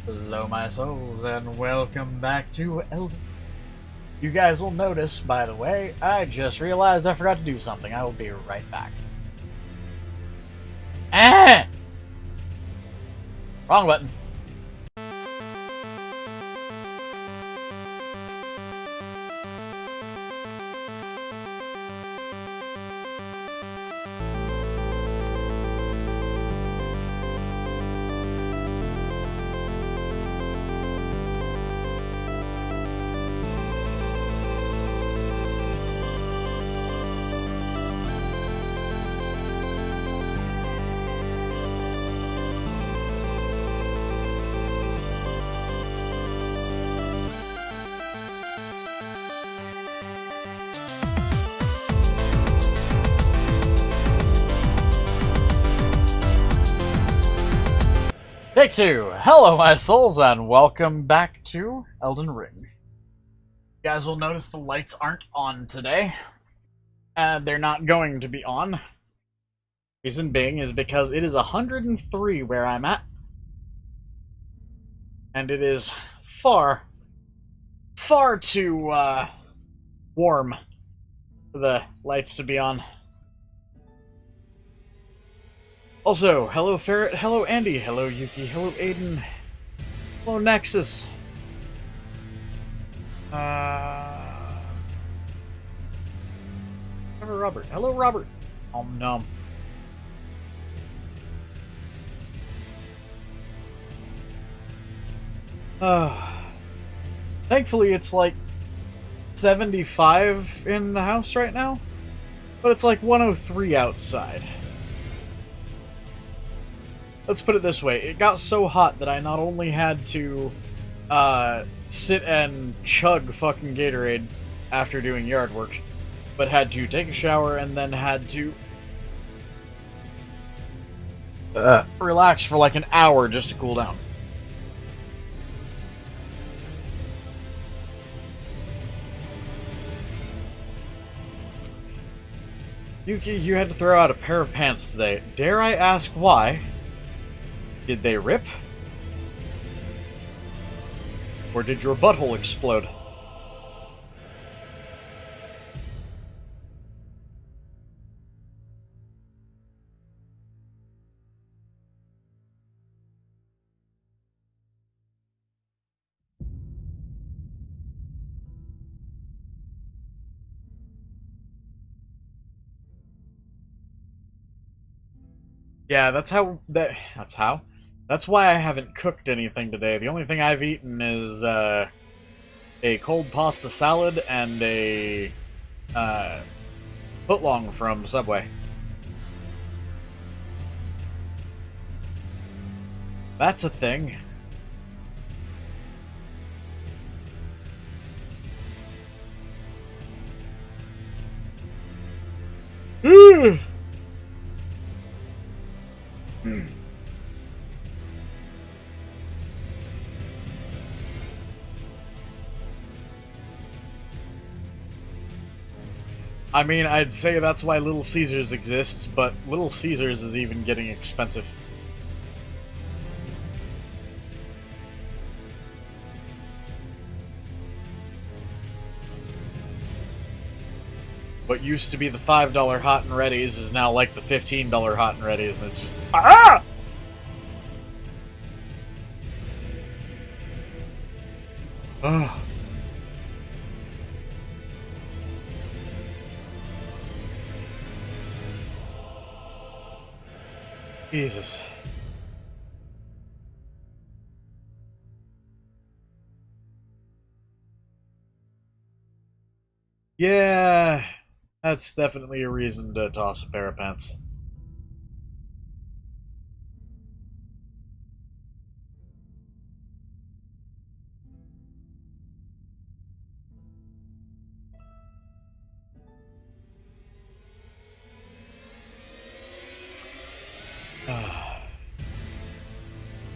Hello my souls and welcome back to Elden. You guys will notice, by the way, I just realized I forgot to do something. I will be right back. Ah! Wrong button. Take two. Hello my souls and welcome back to Elden Ring. You guys will notice the lights aren't on today. They're not going to be on. Reason being is because it is 103 where I'm at. And it is far too warm for the lights to be on. Also, hello Ferret, hello Andy, hello Yuki, hello Aiden, hello Nexus. Hello Robert, hello Robert. Nom. Thankfully it's like 75 in the house right now, but it's like 103 outside. Let's put it this way, it got so hot that I not only had to sit and chug fucking Gatorade after doing yard work, but had to take a shower and then had to relax for like an hour just to cool down. Yuki, you had to throw out a pair of pants today. Dare I ask why? Did they rip? Or did your butthole explode? Yeah, that's why I haven't cooked anything today. The only thing I've eaten is a cold pasta salad and a footlong from Subway. That's a thing. I mean, I'd say that's why Little Caesars exists, but Little Caesars is even getting expensive. What used to be the $5 hot and ready's is now like the $15 hot and ready's, and it's just ah! Ugh. Jesus. Yeah, that's definitely a reason to toss a pair of pants.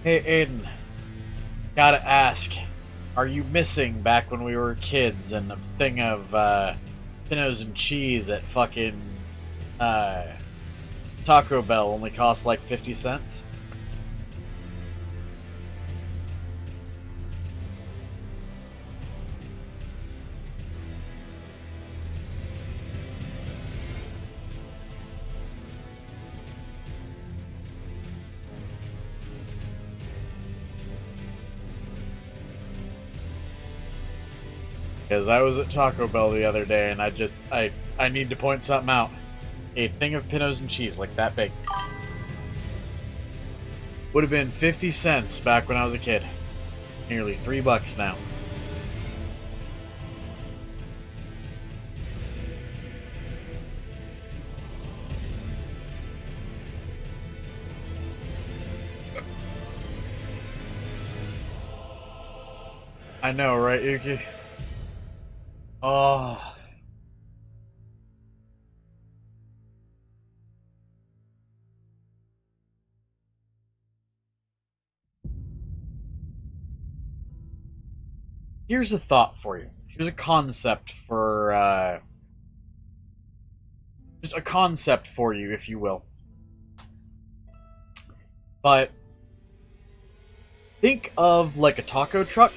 Hey Aiden, gotta ask, are you missing back when we were kids and a thing of Thinnos and cheese at fucking Taco Bell only costs like 50 cents? Because I was at Taco Bell the other day, and I need to point something out. A thing of Pinos and cheese, like that big, would have been 50 cents back when I was a kid. Nearly $3 now. I know, right, Yuki? Oh. Here's a thought for you. Here's a concept for, just a concept for you, if you will. But think of like a taco truck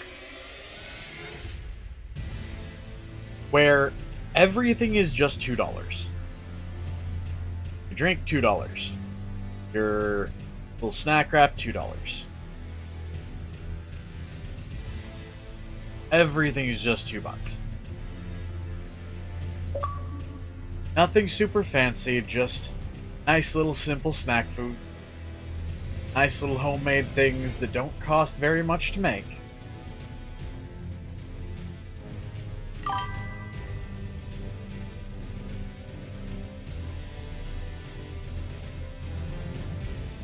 where everything is just $2. Your drink, $2. Your little snack wrap, $2. Everything is just $2. Nothing super fancy, just nice little simple snack food. Nice little homemade things that don't cost very much to make.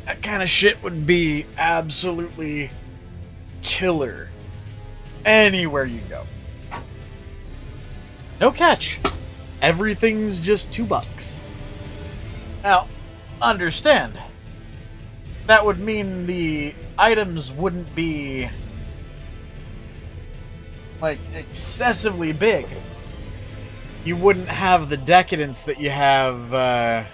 That kind of shit would be absolutely killer anywhere you go. No catch. Everything's just $2. Now, understand, that would mean the items wouldn't be like excessively big. You wouldn't have the decadence that you have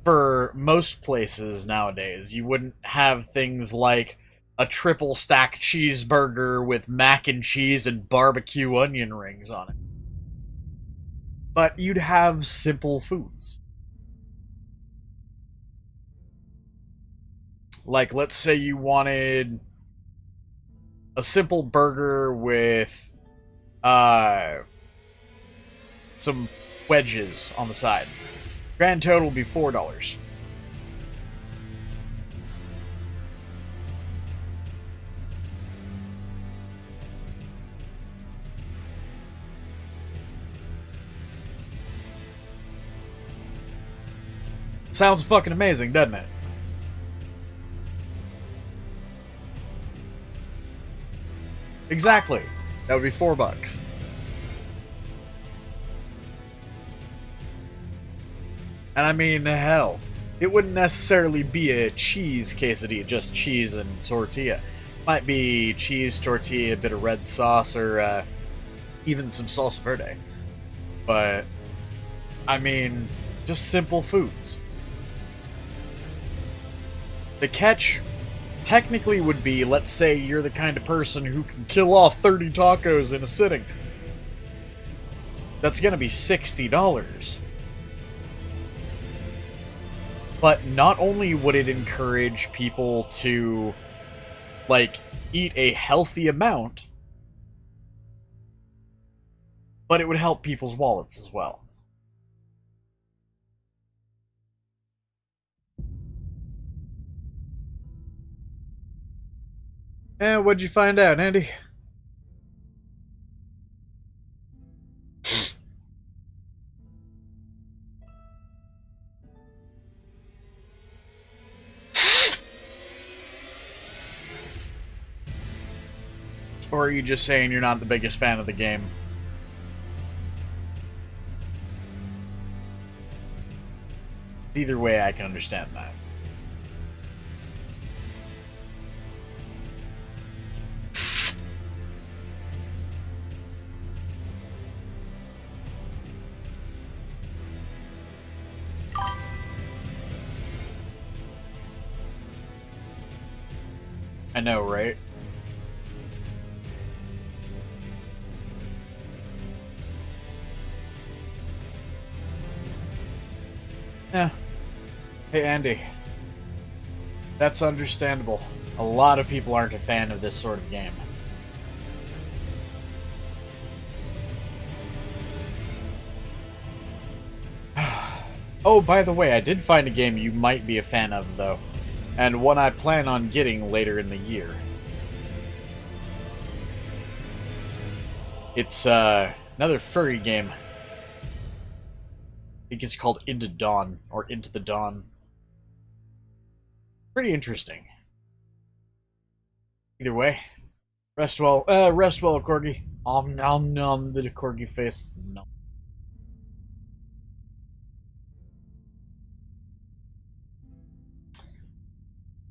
for most places nowadays. You wouldn't have things like a triple stack cheeseburger with mac and cheese and barbecue onion rings on it. But you'd have simple foods. Like, let's say you wanted a simple burger with some wedges on the side. Grand total would be $4. Sounds fucking amazing, doesn't it? Exactly. That would be $4. And I mean, hell, it wouldn't necessarily be a cheese quesadilla, just cheese and tortilla. Might be cheese, tortilla, a bit of red sauce, or even some salsa verde. But, I mean, just simple foods. The catch technically would be, let's say you're the kind of person who can kill off 30 tacos in a sitting. That's gonna be $60. But not only would it encourage people to, like, eat a healthy amount, but it would help people's wallets as well. What'd you find out, Andy? Or are you just saying you're not the biggest fan of the game? Either way, I can understand that. I know, right? Yeah. Hey, Andy. That's understandable. A lot of people aren't a fan of this sort of game. Oh, by the way, I did find a game you might be a fan of, though. And one I plan on getting later in the year. It's, another furry game. I think it's called Into Dawn, or Into the Dawn. Pretty interesting. Either way, rest well, Corgi. Nom nom, the Corgi face. No.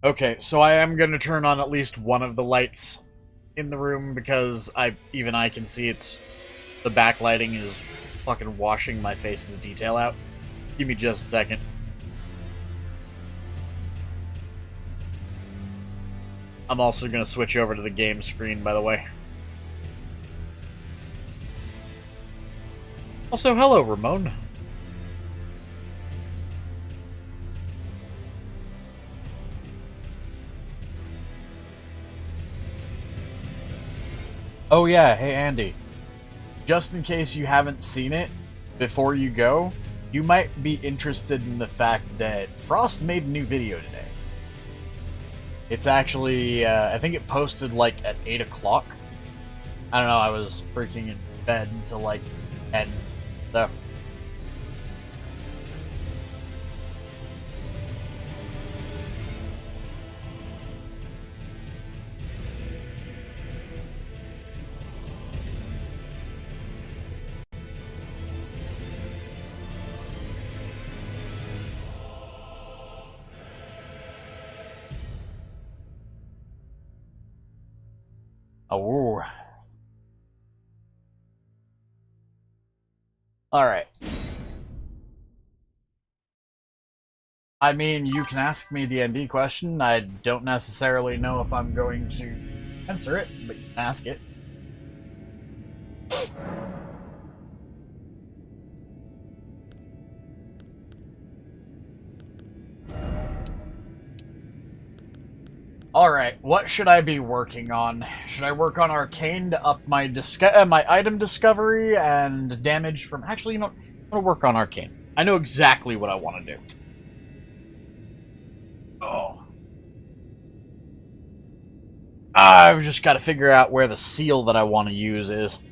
Okay, so I am going to turn on at least one of the lights in the room because even I can see the backlighting is fucking washing my face's detail out. Give me just a second. I'm also going to switch over to the game screen, by the way. Also, hello, Ramon. Oh yeah, hey Andy. Just in case you haven't seen it, before you go, you might be interested in the fact that Frost made a new video today. It's actually, I think it posted like at 8 o'clock. I don't know, I was freaking in bed until like 10, so... Oh. Alright. I mean, you can ask me the D&D question. I don't necessarily know if I'm going to answer it, but you can ask it. Alright, what should I be working on? Should I work on Arcane to up my my item discovery and damage from... Actually, you know, I'm gonna work on Arcane. I know exactly what I want to do. Oh. I've just got to figure out where the seal that I want to use is.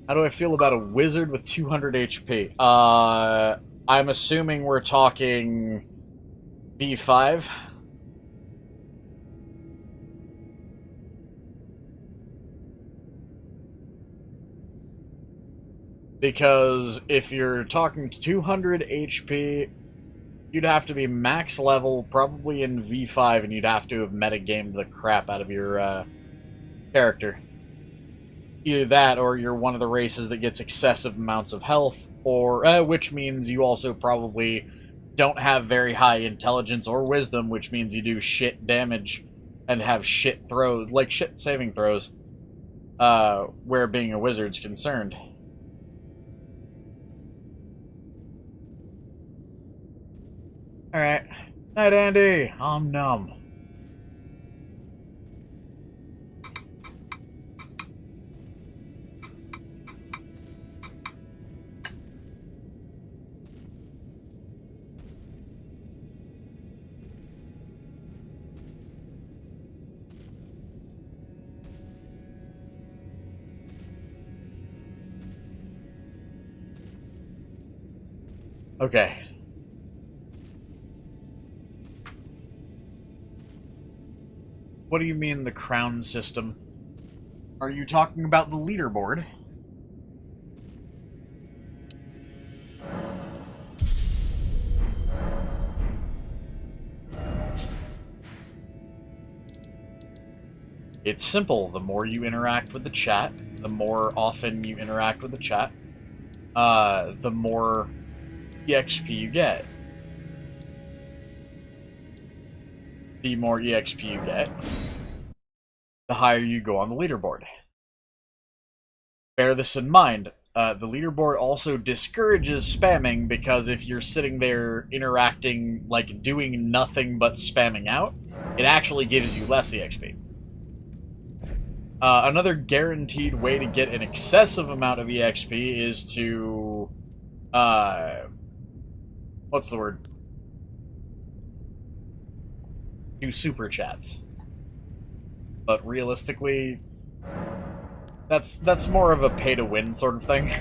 How do I feel about a wizard with 200 HP? I'm assuming we're talking... V5. Because if you're talking 200 HP, you'd have to be max level, probably in V5, and you'd have to have metagamed the crap out of your character. Either that, or you're one of the races that gets excessive amounts of health, or which means you also probably don't have very high intelligence or wisdom, which means you do shit damage and have shit throws, like shit saving throws, where being a wizard's concerned. Alright. Night, Andy. I'm numb. Okay. What do you mean the crown system? Are you talking about the leaderboard? It's simple. The more you interact with the chat, the more often you interact with the chat, the more EXP you get. The more EXP you get, the higher you go on the leaderboard. Bear this in mind. The leaderboard also discourages spamming, because if you're sitting there interacting, like doing nothing but spamming out, it actually gives you less EXP. Another guaranteed way to get an excessive amount of EXP is to, what's the word? Do super chats. But realistically, that's more of a pay-to-win sort of thing.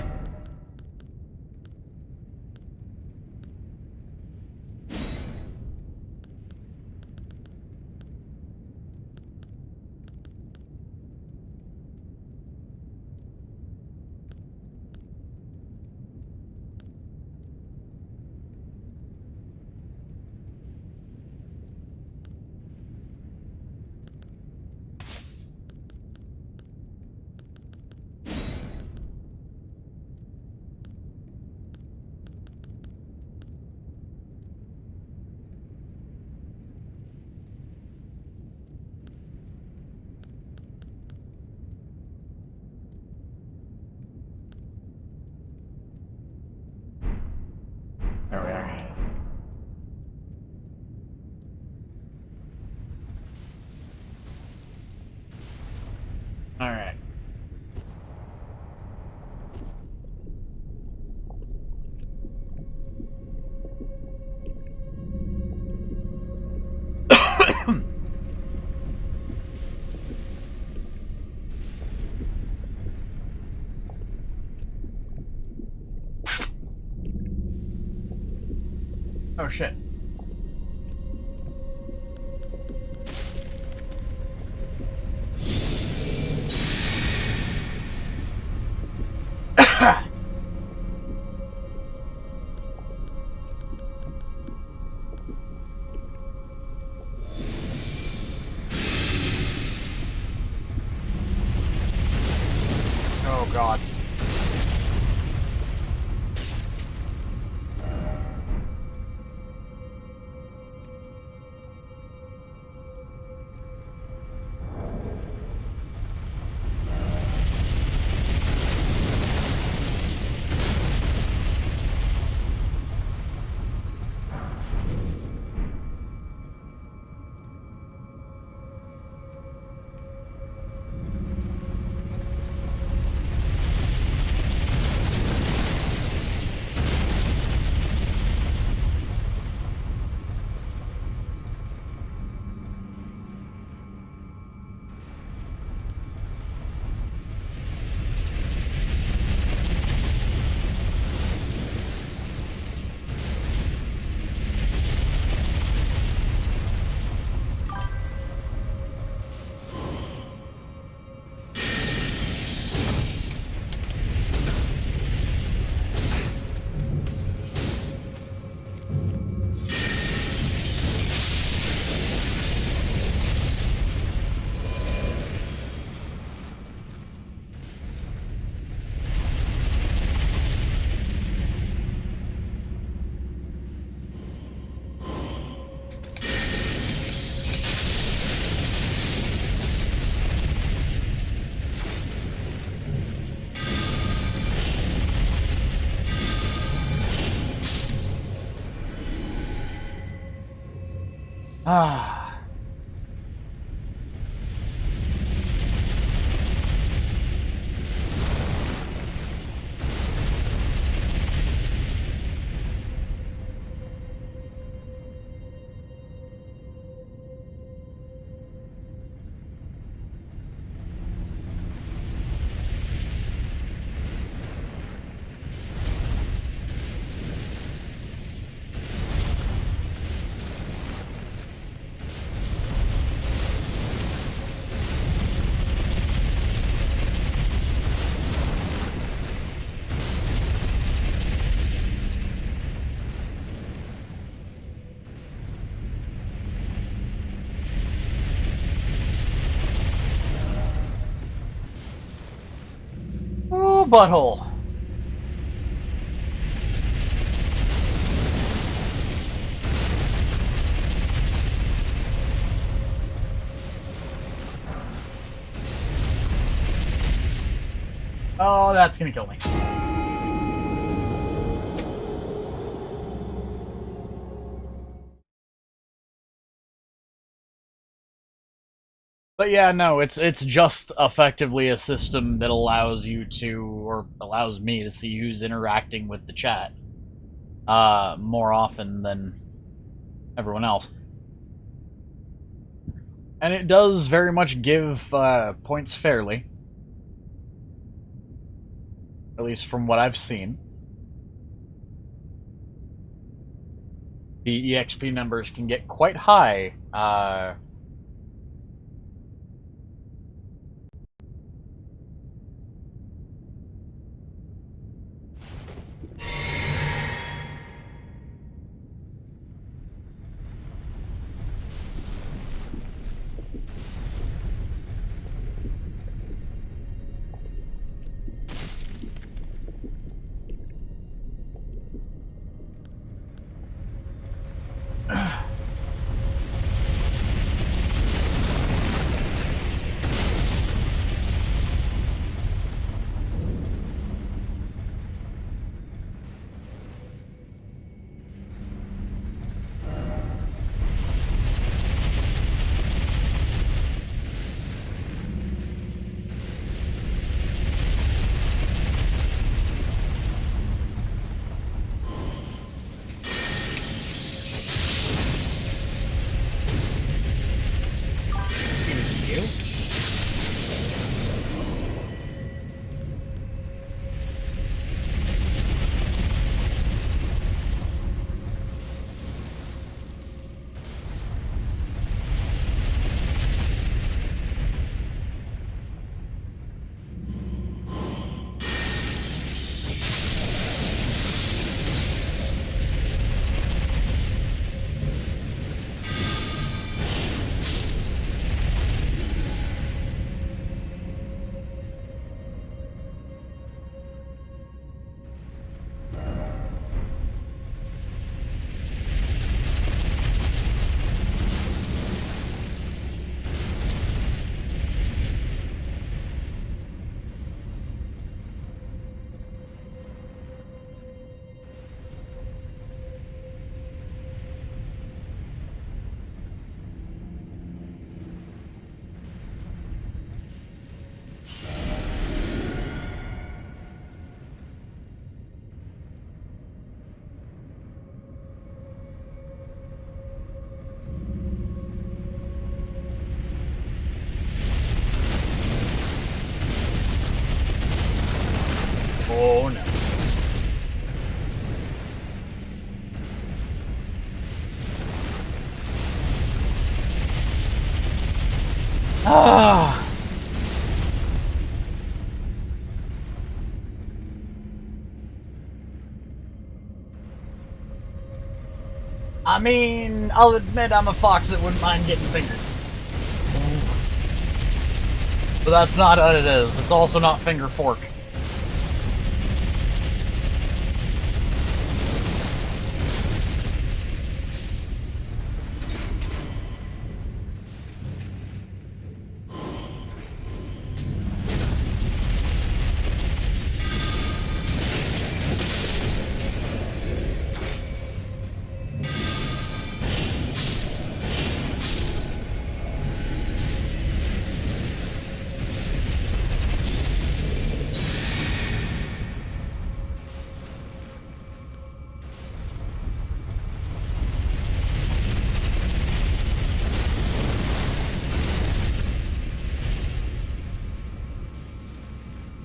There we are. Alright. Oh shit. Oh god. Ah. Ooh, butthole. Oh, that's gonna kill me. But yeah, no, it's just effectively a system that allows you to, or allows me to see who's interacting with the chat more often than everyone else. And it does very much give points fairly. At least from what I've seen. The EXP numbers can get quite high. Oh no. Ah. I mean, I'll admit I'm a fox that wouldn't mind getting fingered. But that's not what it is. It's also not finger fork.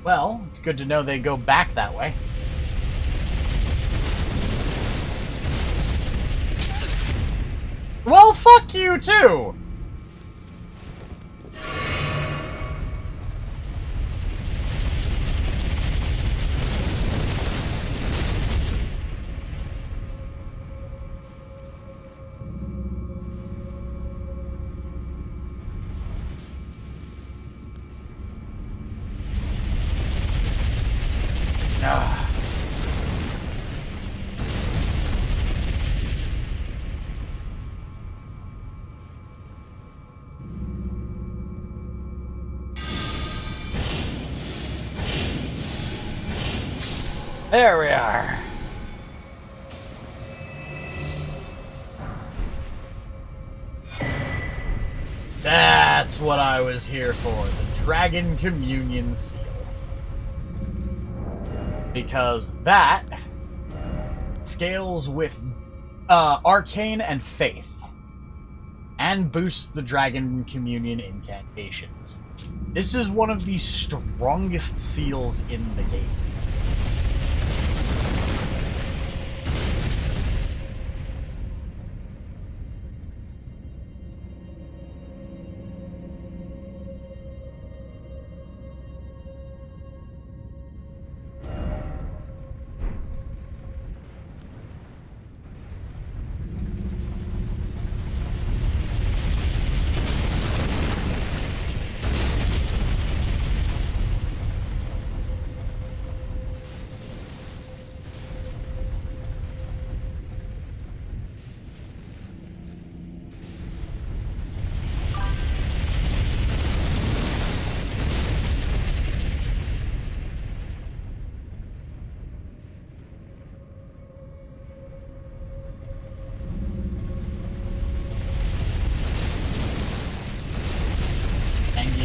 Well, it's good to know they go back that way. Well, fuck you too! There we are. That's what I was here for, the Dragon Communion Seal. Because that scales with Arcane and Faith, and boosts the Dragon Communion incantations. This is one of the strongest seals in the game.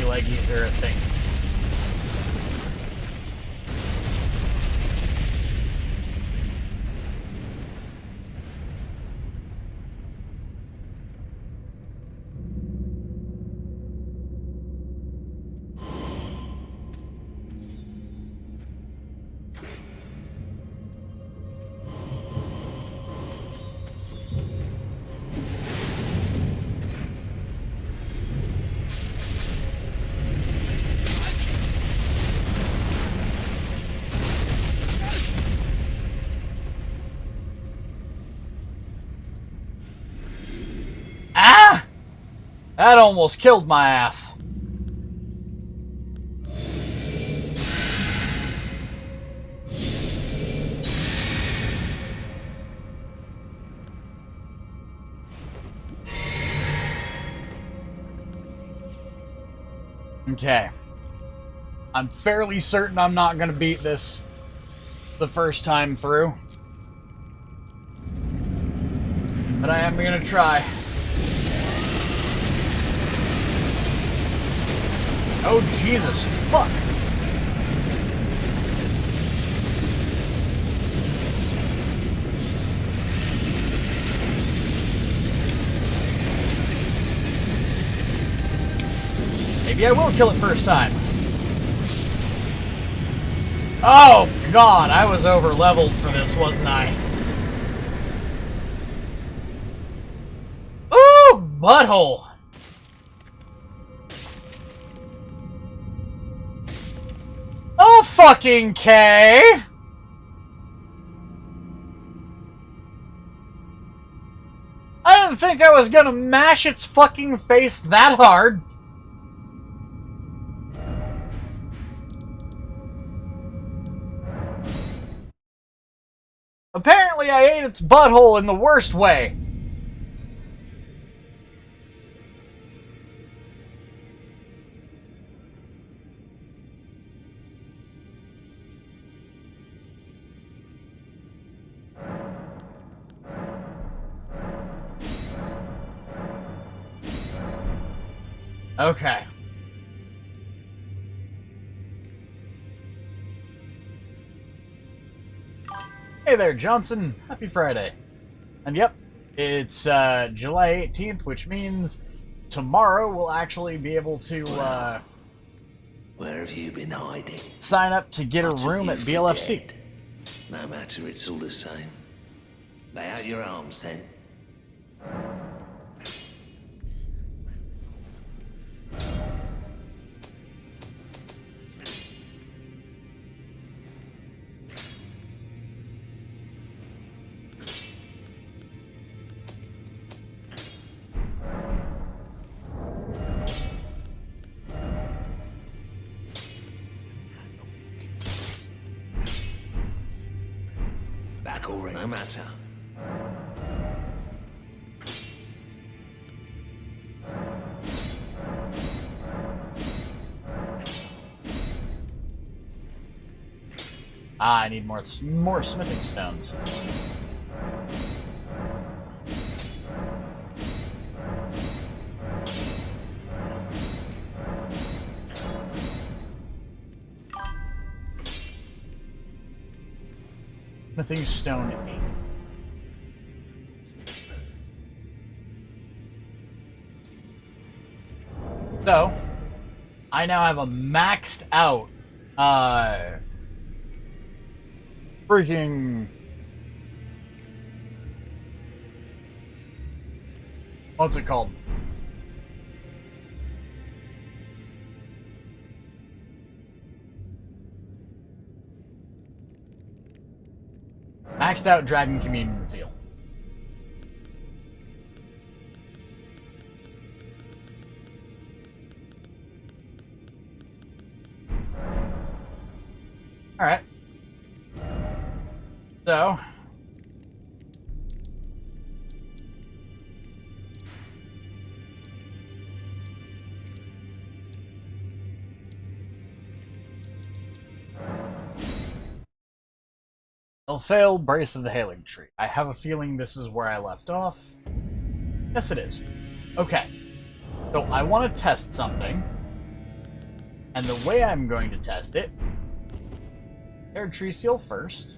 Leggies are a thing. That almost killed my ass. Okay. I'm fairly certain I'm not going to beat this the first time through. But I am going to try. Oh, Jesus. Fuck. Maybe I will kill it first time. Oh, God. I was over-leveled for this, wasn't I? Ooh, butthole. Oh, fucking K! I didn't think I was gonna mash its fucking face that hard. Apparently I ate its butthole in the worst way. Okay. Hey there, Johnson. Happy Friday. And yep, it's July 18th, which means tomorrow we'll actually be able to where have you been hiding? Sign up to get a room at BLFC. Dead? No matter, it's all the same. Lay out your arms then. Back or no matter. Ah, I need more smithing stones. Smithing Stone 8. So, I now have a maxed out, freaking... What's it called? Maxed out Dragon Communion Seal. Alright. So. I'll fail Brace of the Hailing Tree. I have a feeling this is where I left off. Yes, it is. Okay. So I want to test something. And the way I'm going to test it... Erdtree Seal first.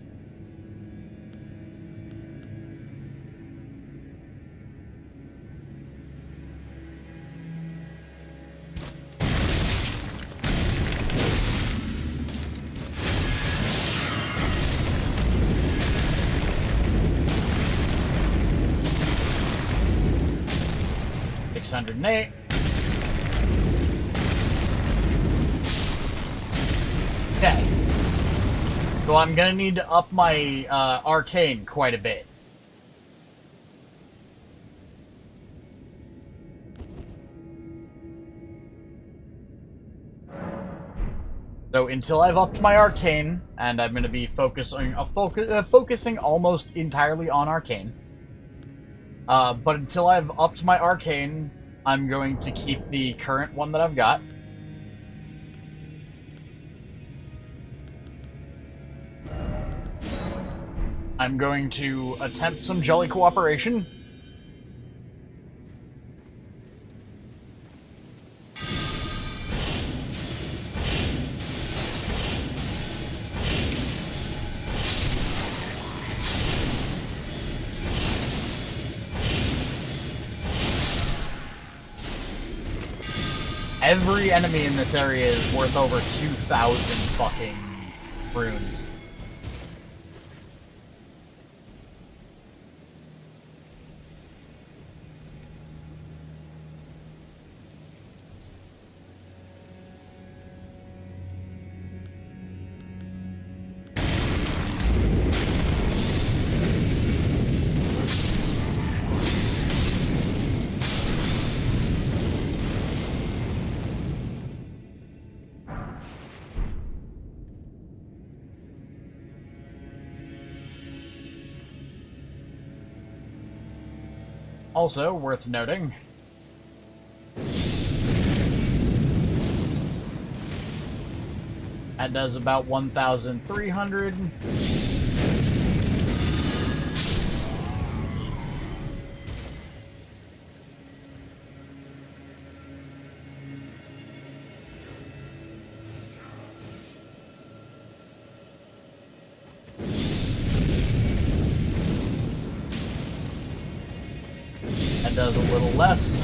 $608. Okay. So I'm gonna need to up my arcane quite a bit. So until I've upped my arcane, and I'm gonna be focusing almost entirely on arcane. But until I've upped my arcane, I'm going to keep the current one that I've got. I'm going to attempt some jolly cooperation. Every enemy in this area is worth over 2,000 fucking runes. Also, worth noting, that does about 1,300. That does a little less.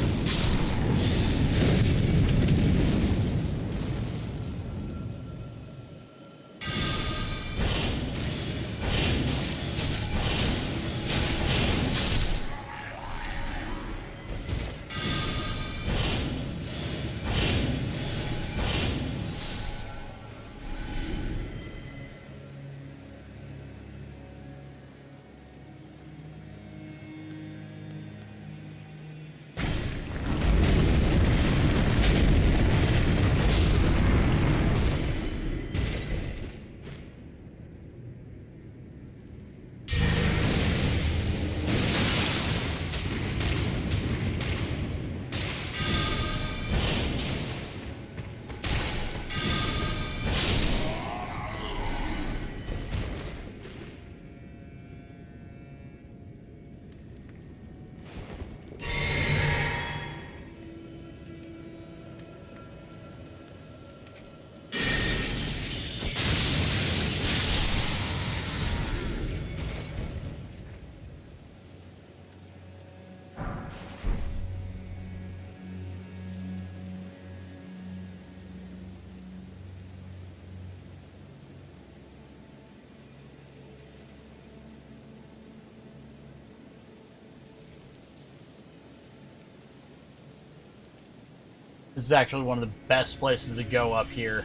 This is actually one of the best places to go up here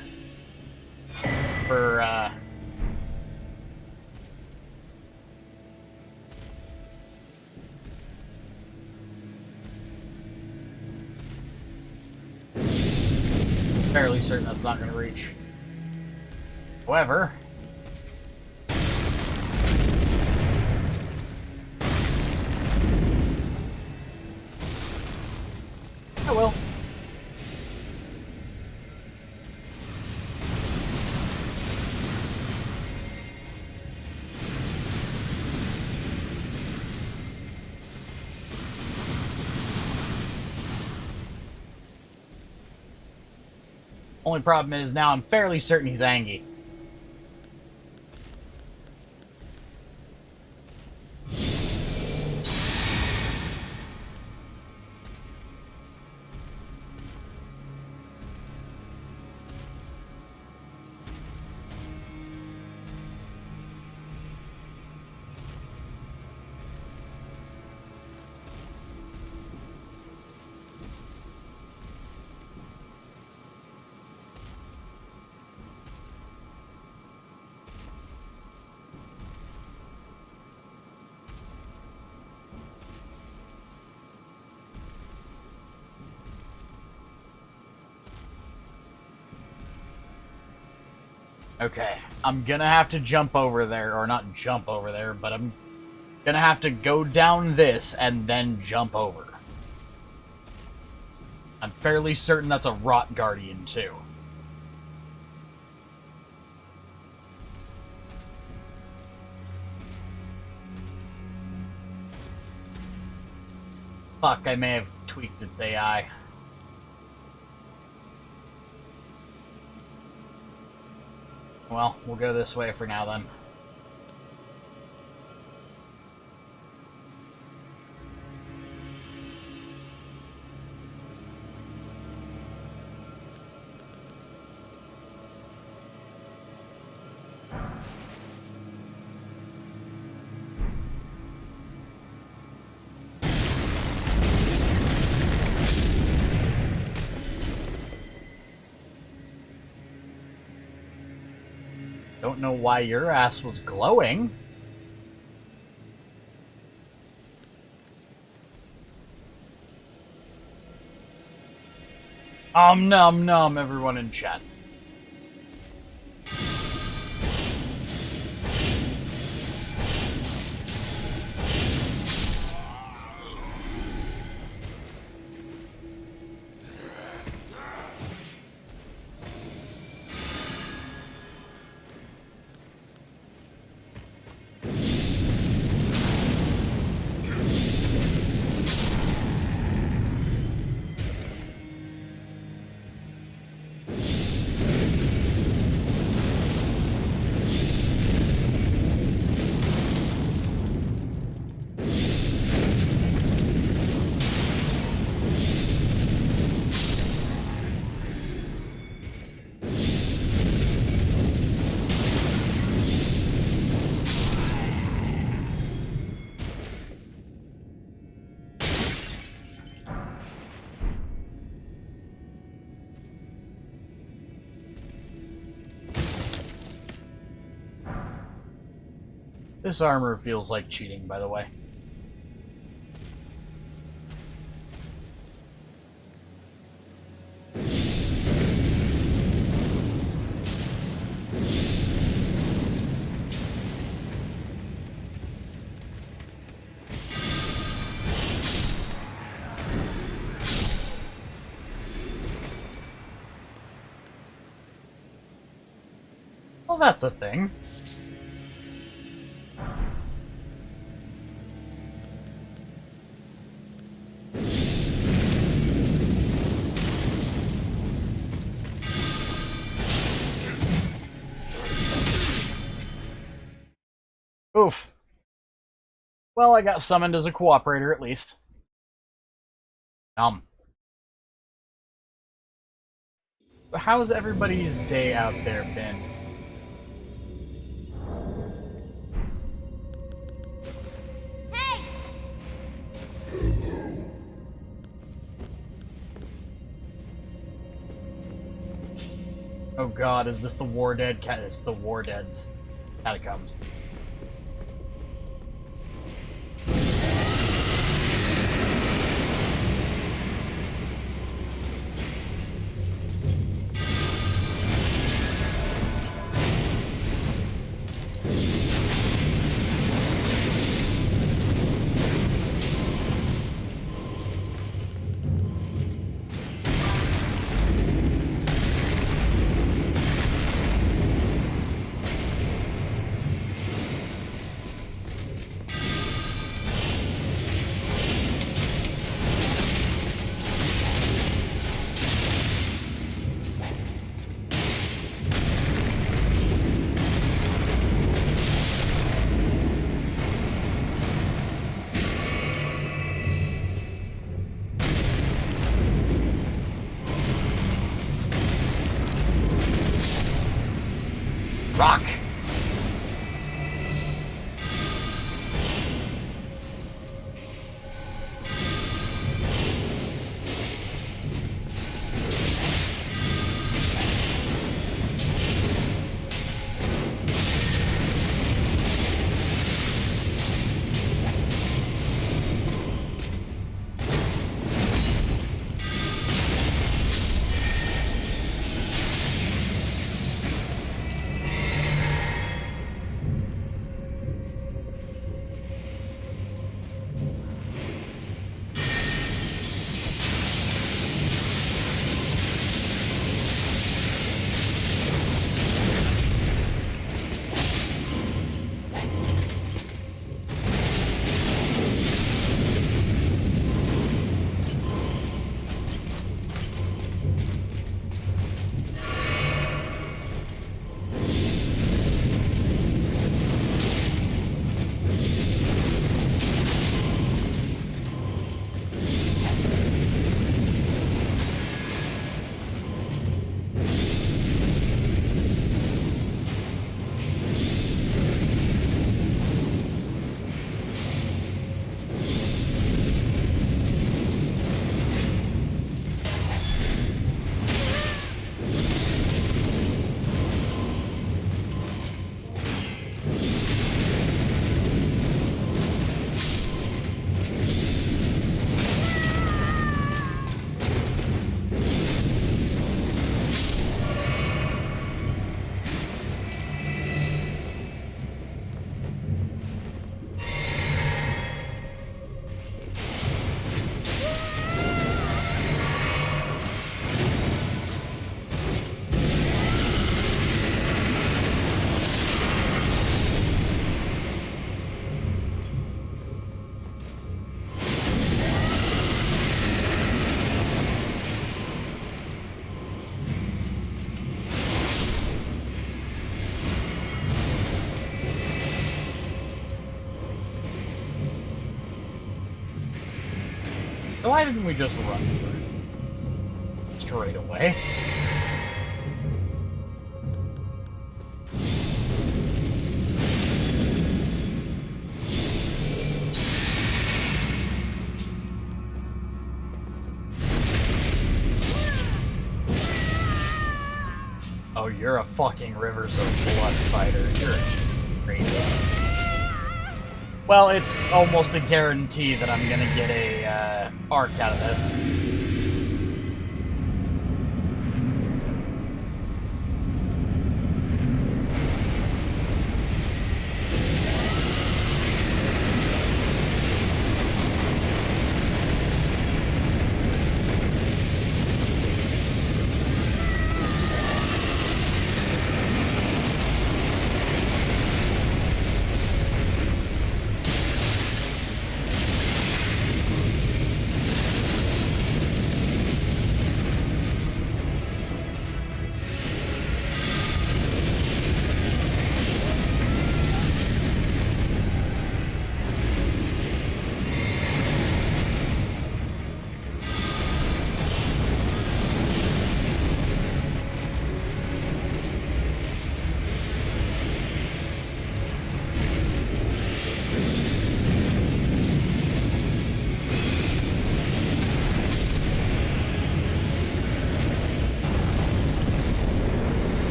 for, fairly certain that's not going to reach. However, I will. Only problem is now I'm fairly certain he's Angie. Okay, I'm gonna have to jump over there, or not jump over there, but I'm gonna have to go down this and then jump over. I'm fairly certain that's a Rot Guardian, too. Fuck, I may have tweaked its AI. Well, we'll go this way for now, then. Don't know why your ass was glowing. Nom nom, everyone in chat. This armor feels like cheating, by the way. Well, that's a thing. Oof. Well, I got summoned as a cooperator, at least. How's everybody's day out there been? Hey! god, is this the War Dead cat? It's the War Dead's catacombs. Rock! Why didn't we just run through it straight away? Oh, you're a fucking Rivers of Blood fighter. You're crazy. Well, it's almost a guarantee that I'm gonna get a arc out of this.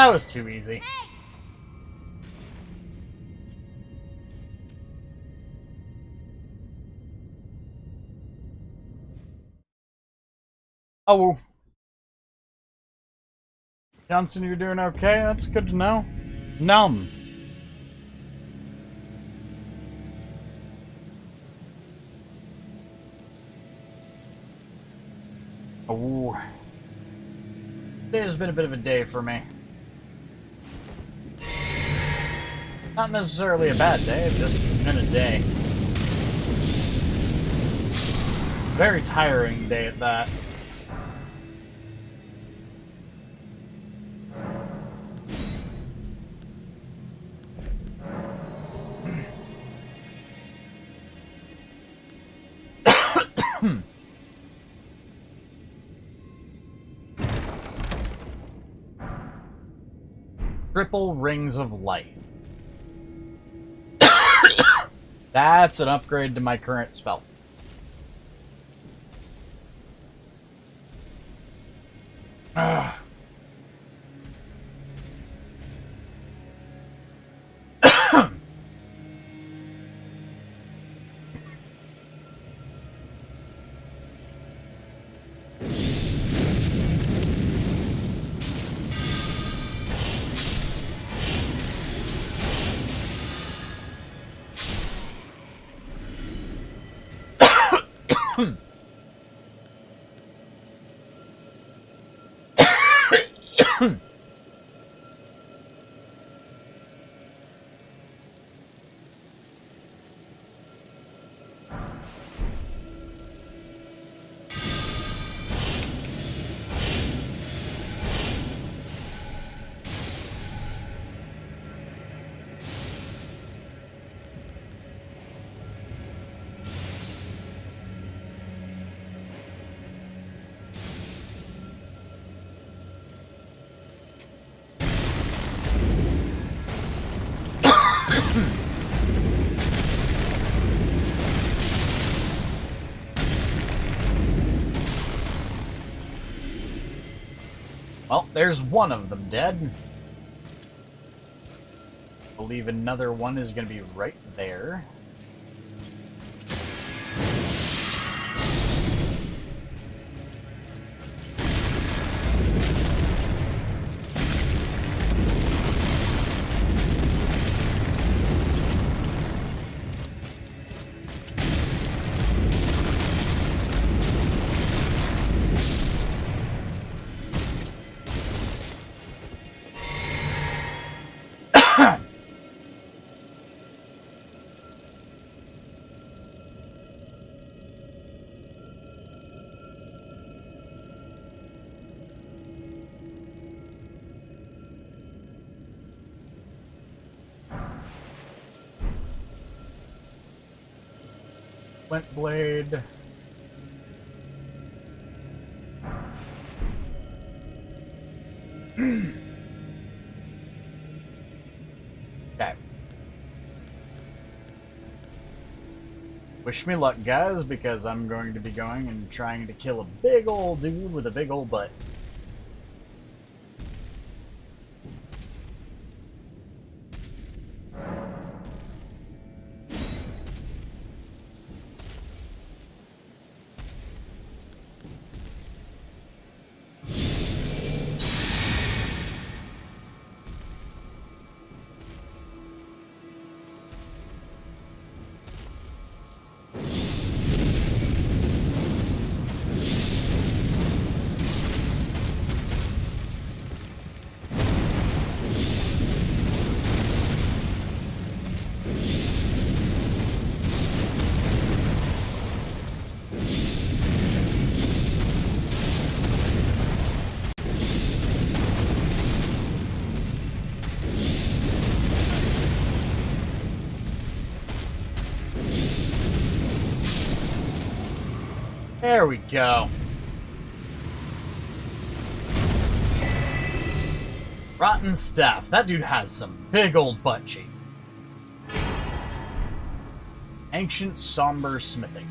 That was too easy. Oh, Johnson, you're doing okay? That's good to know. Num. Oh. Today has been a bit of a day for me. Not necessarily a bad day, just been a day. Very tiring day at that. Triple Rings of Light. That's an upgrade to my current spell. Ugh. Well, there's one of them dead. I believe another one is going to be right there. Flint blade. Okay. Wish me luck, guys, because I'm going to be going and trying to kill a big old dude with a big old butt. There we go. Rotten Staff. That dude has some big old butt cheek. Ancient Somber Smithing.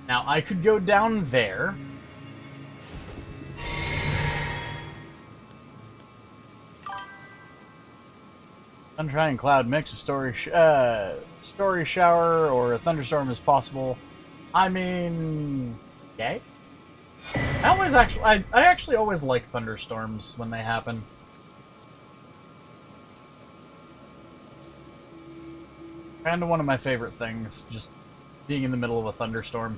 Now, I could go down there Sunshine and cloud mix, a story shower or a thunderstorm is possible. I mean, okay. I actually always like thunderstorms when they happen. Kind of one of my favorite things, just being in the middle of a thunderstorm.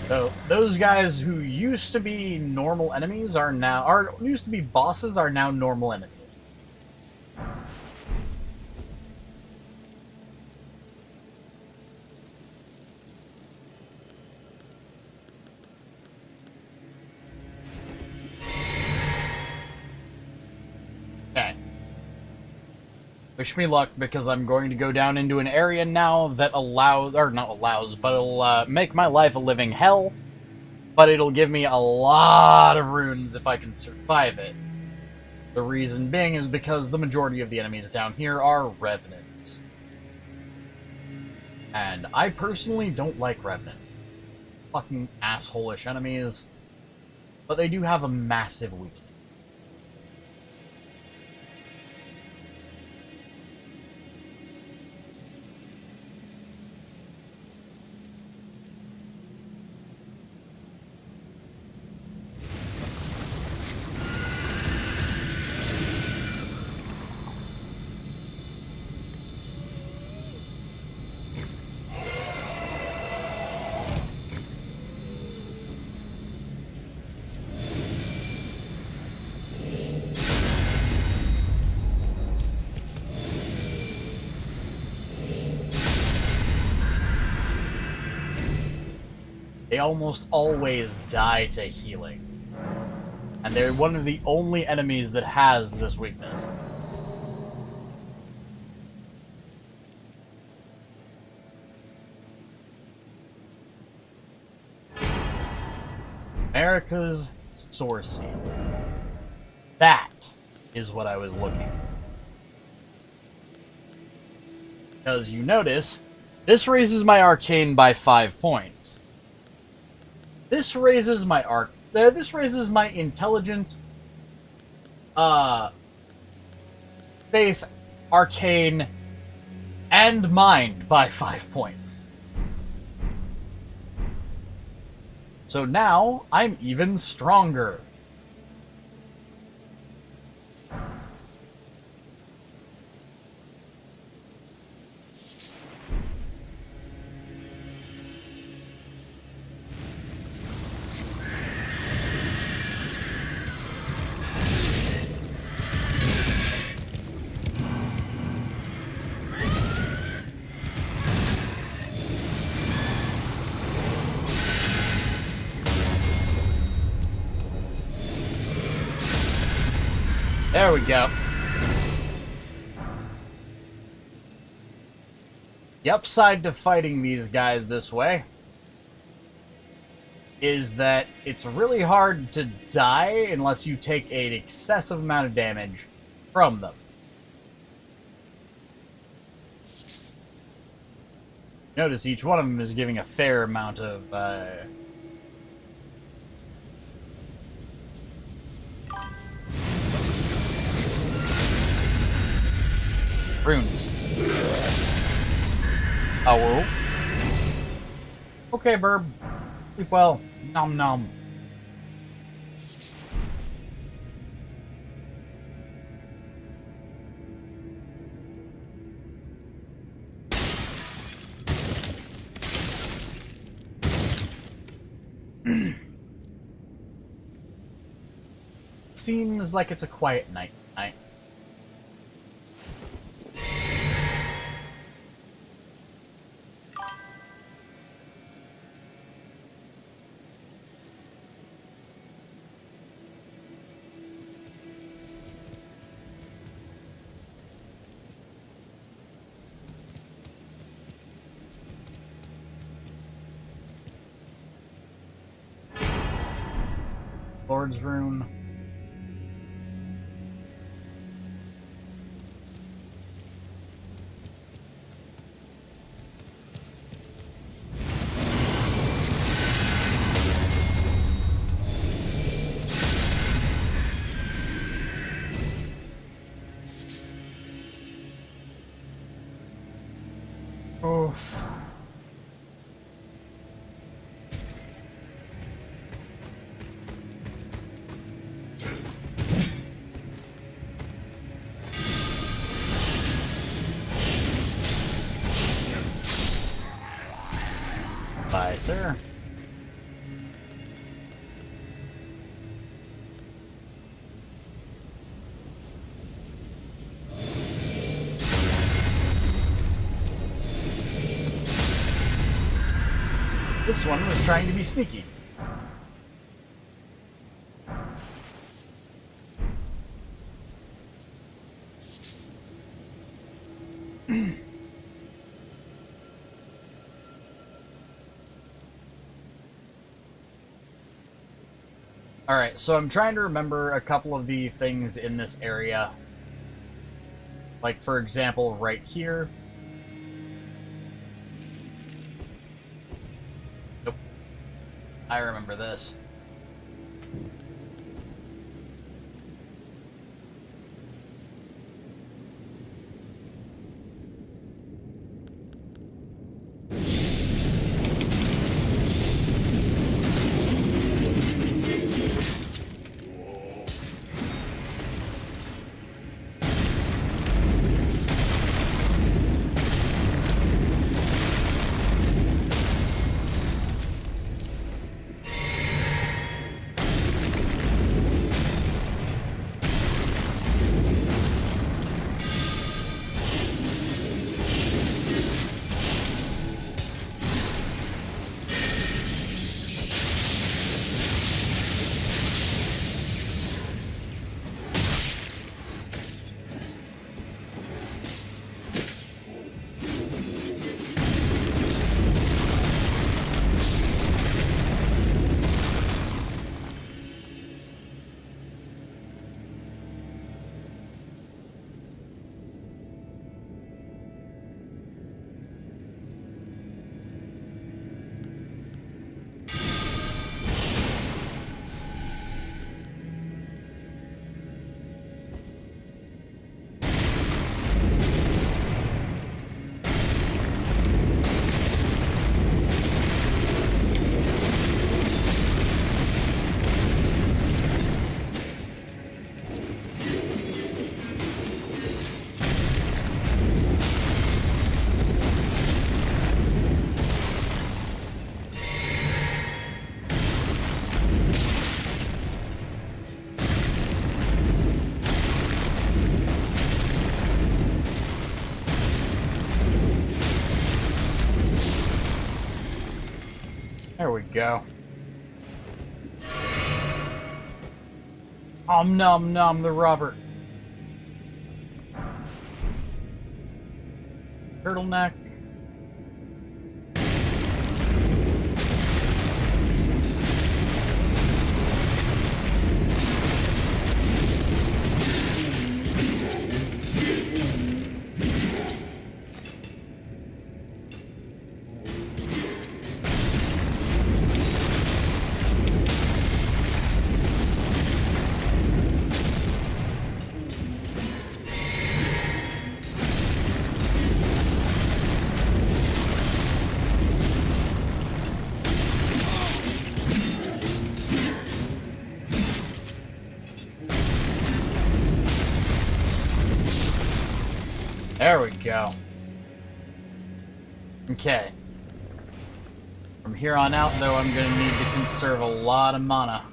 So those guys who used to be normal enemies used to be bosses are now normal enemies. Okay. Wish me luck, because I'm going to go down into an area now that it'll make my life a living hell, but it'll give me a lot of runes if I can survive it. The reason being is because the majority of the enemies down here are revenants. And I personally don't like revenants. Fucking asshole-ish enemies. But they do have a massive weakness. They almost always die to healing. And they're one of the only enemies that has this weakness. America's Source Seal. That is what I was looking for. Because you notice, this raises my arcane by 5 points. This raises my intelligence, faith, arcane, and mind by 5 points. So now I'm even stronger. There we go. The upside to fighting these guys this way is that it's really hard to die unless you take an excessive amount of damage from them. Notice each one of them is giving a fair amount of runes. Oh, well. Okay, Burb. Sleep well. Nom nom. Seems like it's a quiet night tonight. Lord's Room. Oof. Bye, sir. This one was trying to be sneaky. Alright, so I'm trying to remember a couple of the things in this area. Like, for example, right here. Nope. I remember this. There we go. Nom nom the Robert. Turtleneck. There we go. Okay. From here on out, though, I'm going to need to conserve a lot of mana.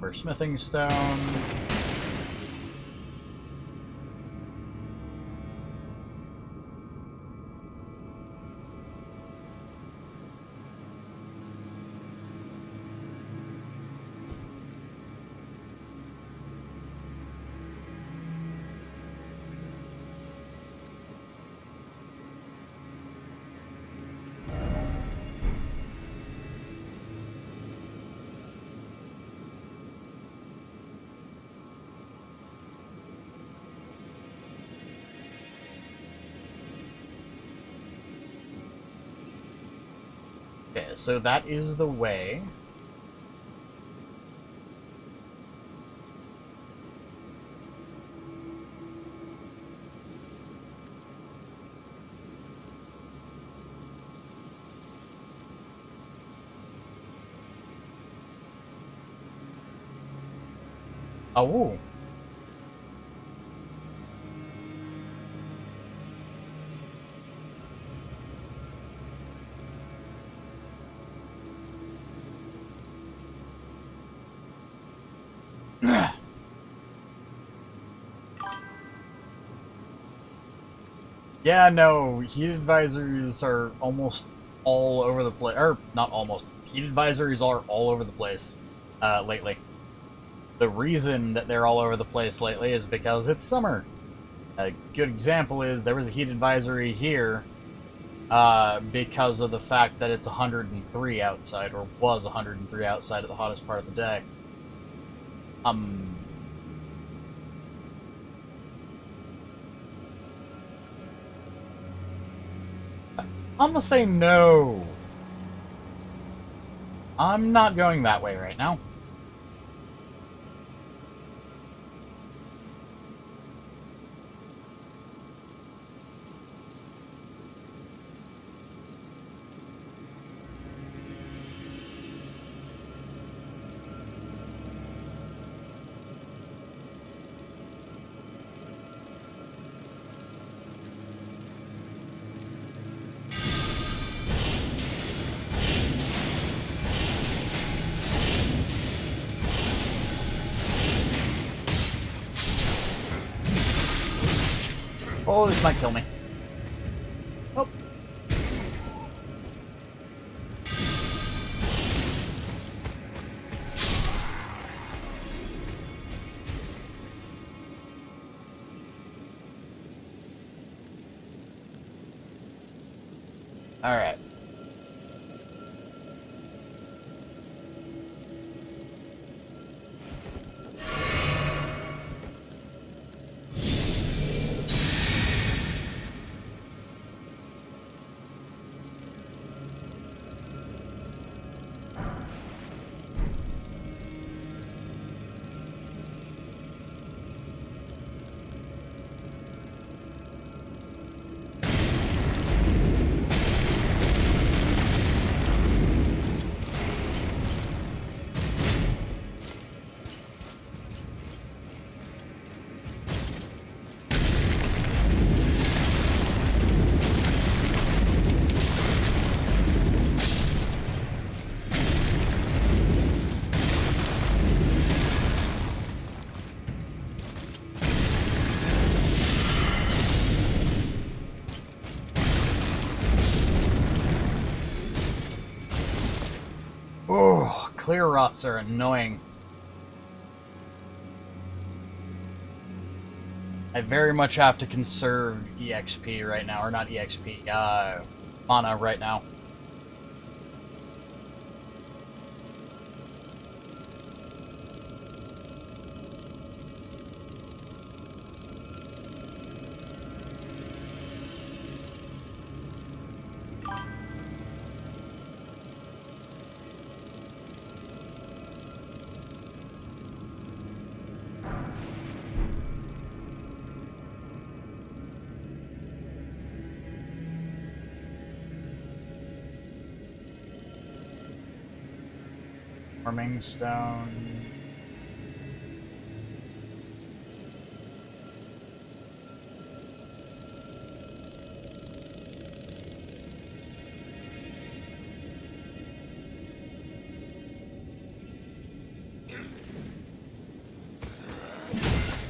Copper smithing stone. Okay, so that is the way. Oh. Yeah, no, heat advisories are almost all over the place. Or, not almost. Heat advisories are all over the place lately. The reason that they're all over the place lately is because it's summer. A good example is there was a heat advisory here because of the fact that it's 103 outside, or was 103 outside at the hottest part of the day. I'm gonna say no. I'm not going that way right now. Oh, this might kill me. Oh. All right. Oh, clear rots are annoying. I very much have to conserve EXP right now, or not EXP, mana right now. Farming stone.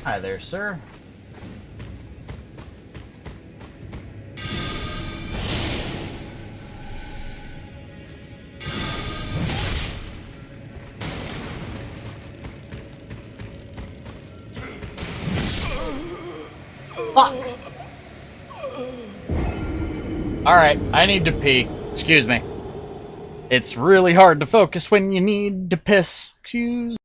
Hi there, sir. Alright, I need to pee. Excuse me. It's really hard to focus when you need to piss. Excuse me.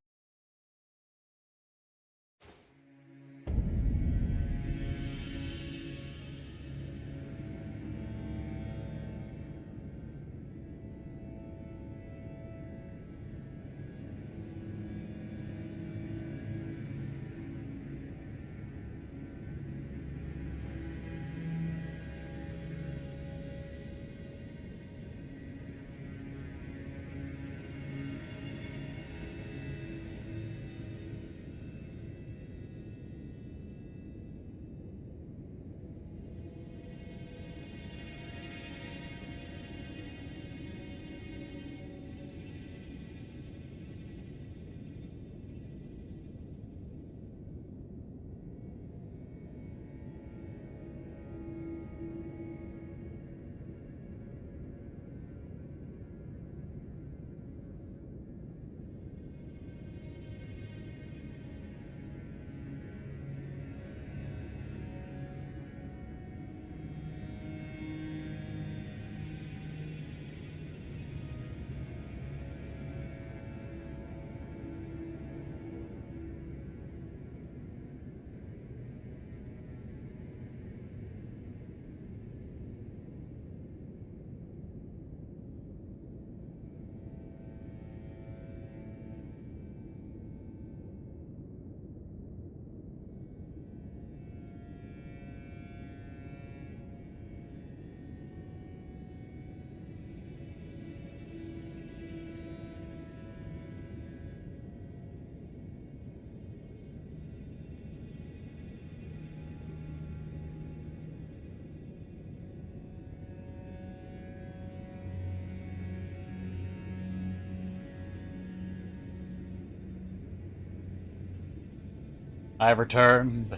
I've returned.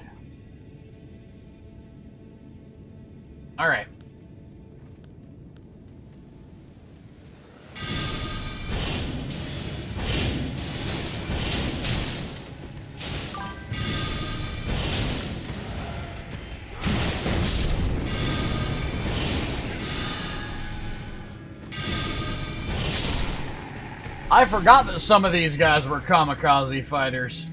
Alright. I forgot that some of these guys were kamikaze fighters.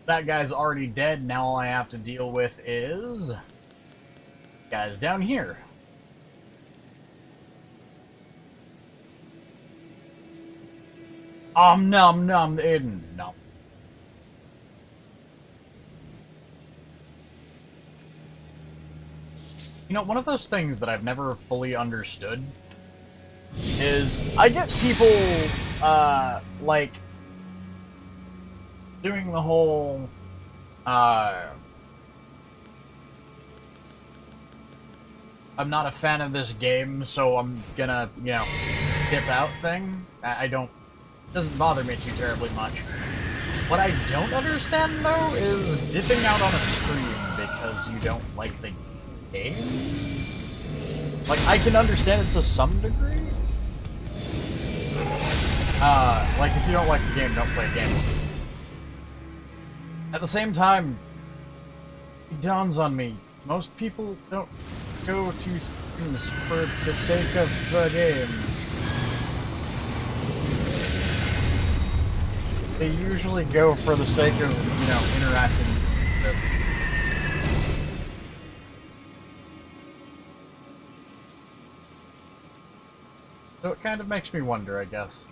That guy's already dead. Now all I have to deal with is guys down here. Num num no. You know, one of those things that I've never fully understood is I get people like doing the whole I'm not a fan of this game, so I'm gonna, you know, dip out thing. I don't, it doesn't bother me too terribly much. What I don't understand, though, is dipping out on a stream because you don't like the game? Like, I can understand it to some degree. Like, if you don't like the game, don't play a game. At the same time, it dawns on me, most people don't go to things for the sake of the game. They usually go for the sake of, you know, interacting with it. So it kind of makes me wonder, I guess.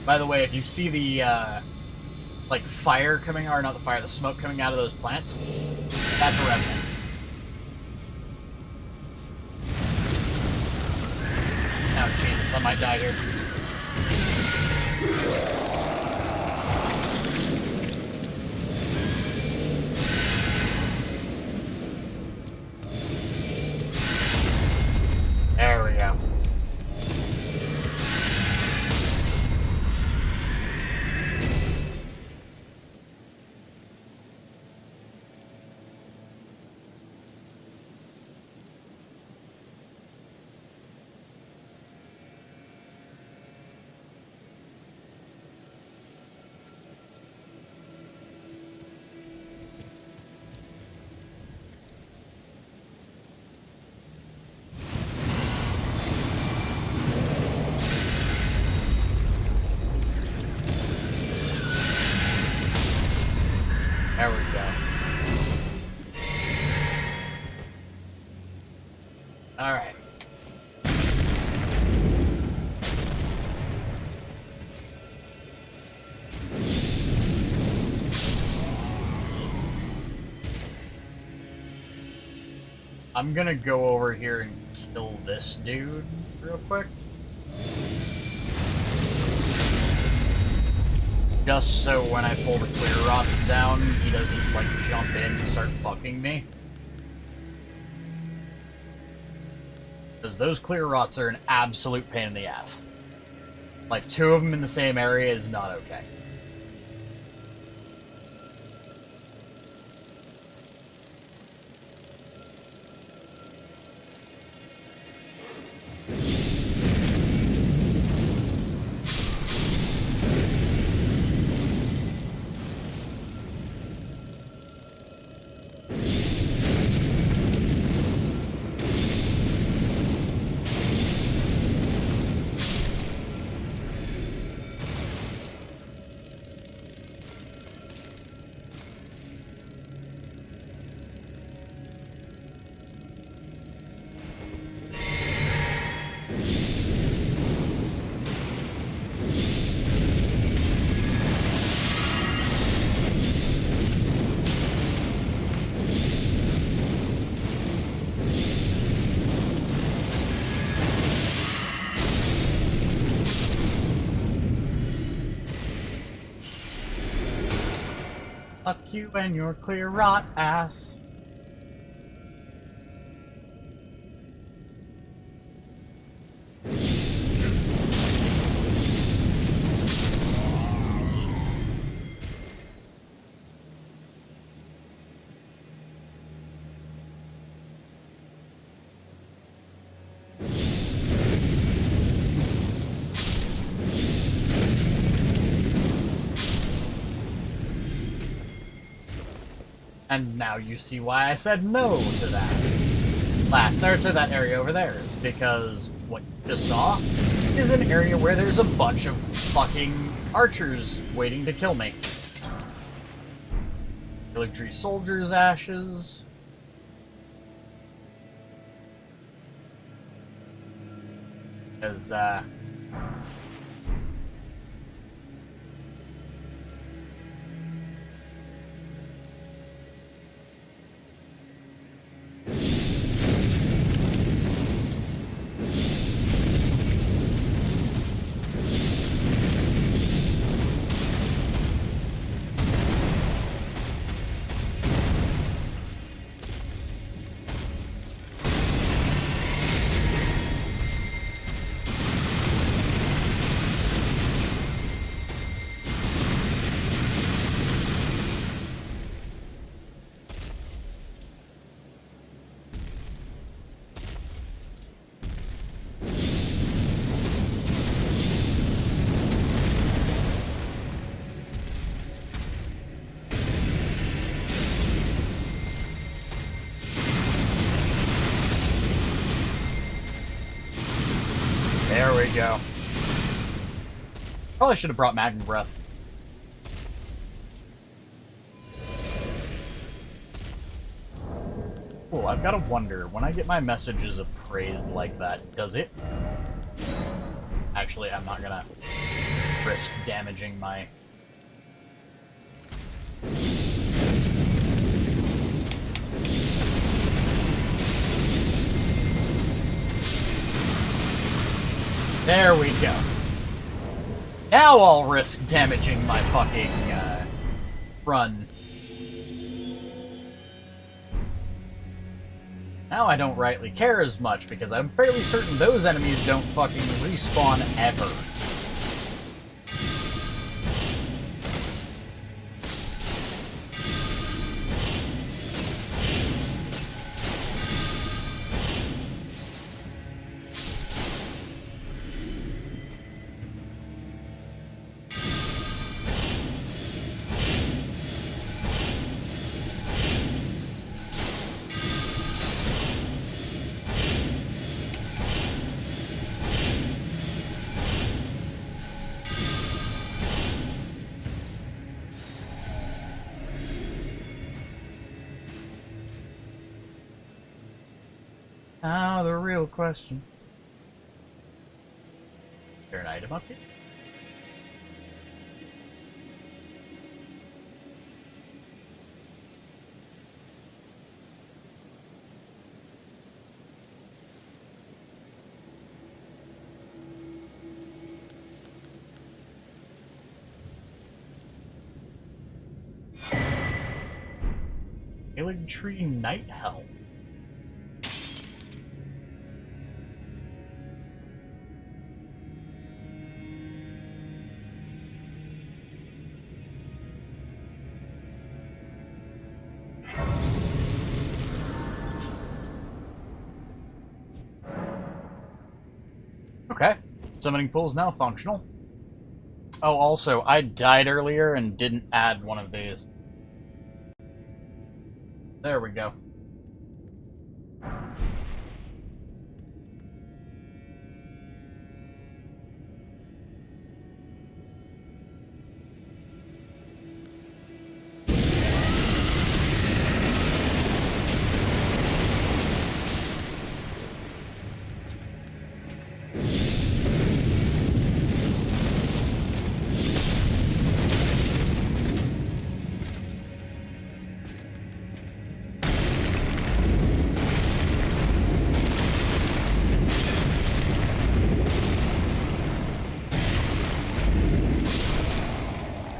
By the way, if you see the, like, fire coming, or not the fire, the smoke coming out of those plants, that's a revenant. Oh, Jesus, I might die here. There we go. There we go. Alright. I'm gonna go over here and kill this dude real quick. Just so when I pull the clear rots down, he doesn't, like, jump in and start fucking me. Because those clear rots are an absolute pain in the ass. Like, 2 of them in the same area is not okay. Fuck you and your clear rot ass. And now you see why I said no to that. To that area over there is because what you just saw is an area where there's a bunch of fucking archers waiting to kill me. Erdtree soldiers' ashes. Because, go. Probably should have brought Magma Breath. Cool, I've got to wonder, when I get my messages appraised like that, does it... Actually, I'm not gonna risk damaging my... There we go. Now I'll risk damaging my fucking, run. Now I don't rightly care as much, because I'm fairly certain those enemies don't fucking respawn ever. Now the real question. Is there an item up here? Erdtree Night Helm. Okay. Summoning pool is now functional. Oh, also, I died earlier and didn't add one of these. There we go.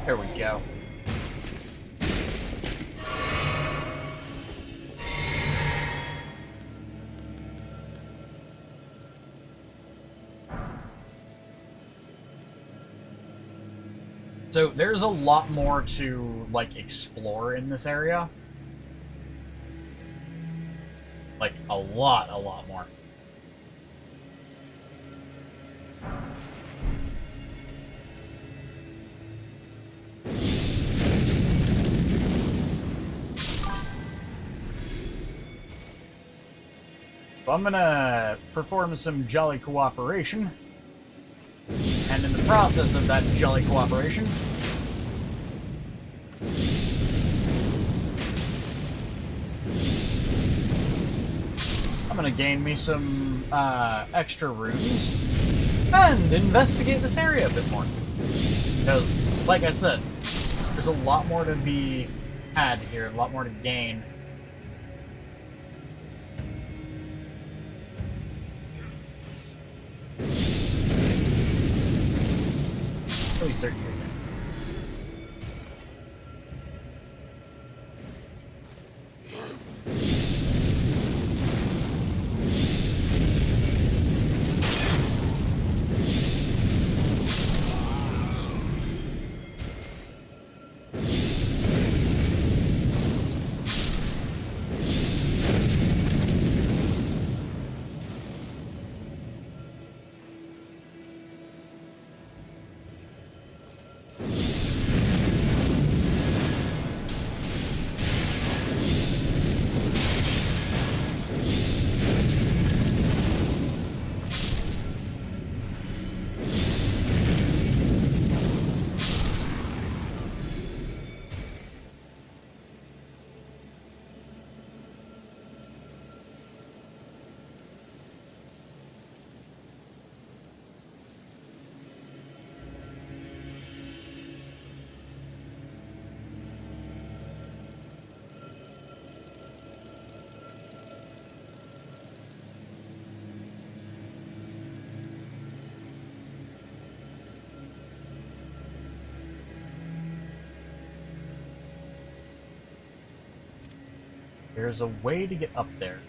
There we go. So there's a lot more to, like, explore in this area. Like, a lot more. So I'm gonna perform some jolly cooperation, and in the process of that jolly cooperation, I'm gonna gain me some extra runes and investigate this area a bit more. Because, like I said, there's a lot more to be had here, a lot more to gain. Really certain you're there. There's a way to get up there.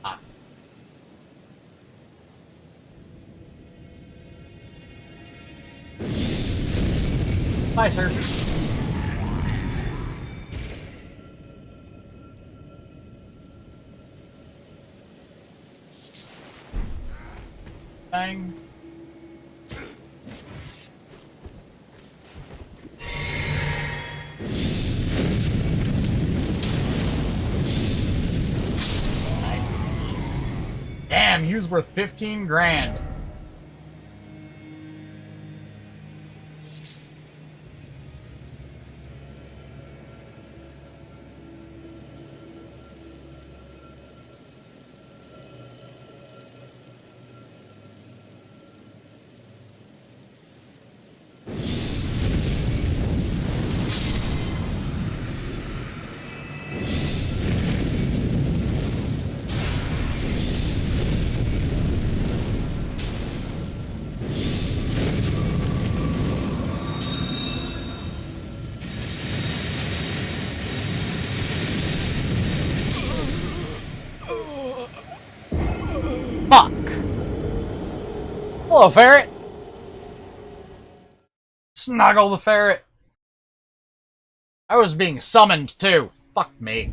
Ah. Bye, sir. Bang. Damn, he was worth 15 grand. Fuck! Hello, ferret! Snuggle the ferret! I was being summoned too. Fuck me.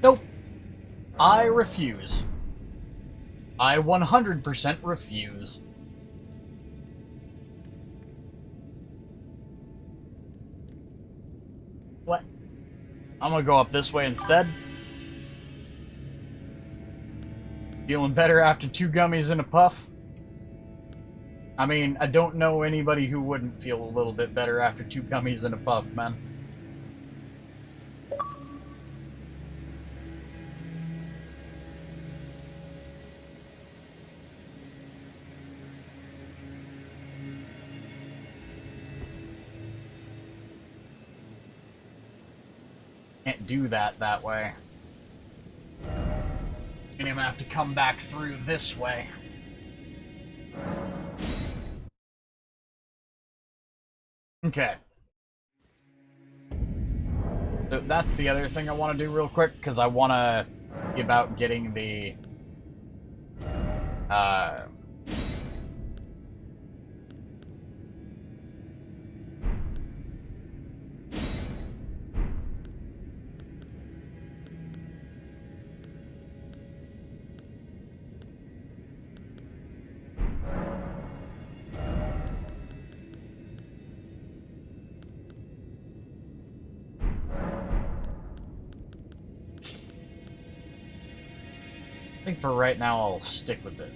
Nope. I refuse. I 100% refuse. What? I'm gonna go up this way instead. Feeling better after 2 gummies and a puff? I mean, I don't know anybody who wouldn't feel a little bit better after 2 gummies and a puff, man. Can't do that way. And I'm gonna have to come back through this way. Okay. So that's the other thing I want to do real quick, because I want to see about getting the I think for right now I'll stick with it.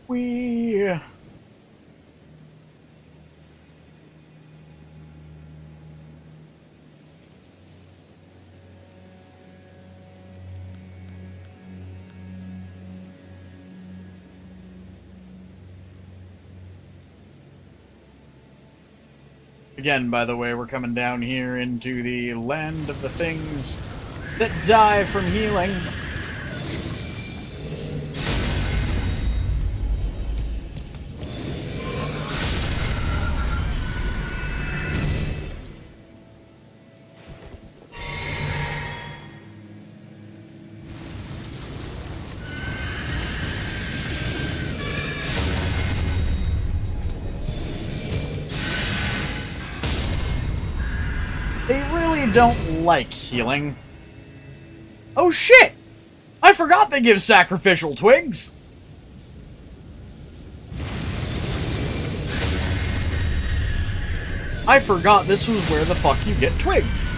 We again, by the way, we're coming down here into the land of the things that die from healing. They really don't like healing. Oh shit! I forgot they give sacrificial twigs! I forgot this was where the fuck you get twigs.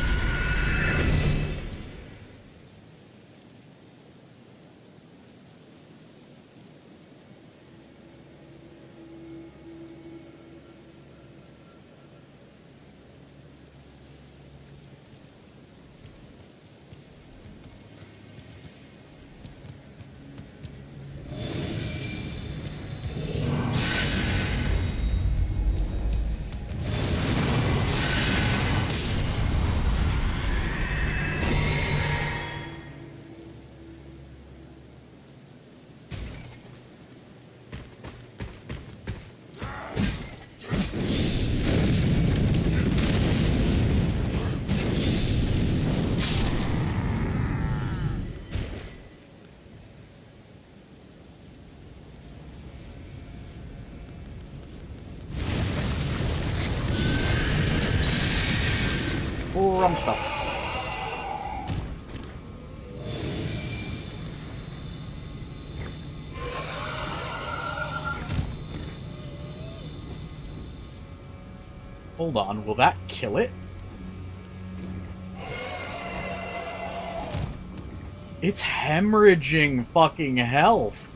Rum stuff. Hold on, will that kill it? It's hemorrhaging fucking health.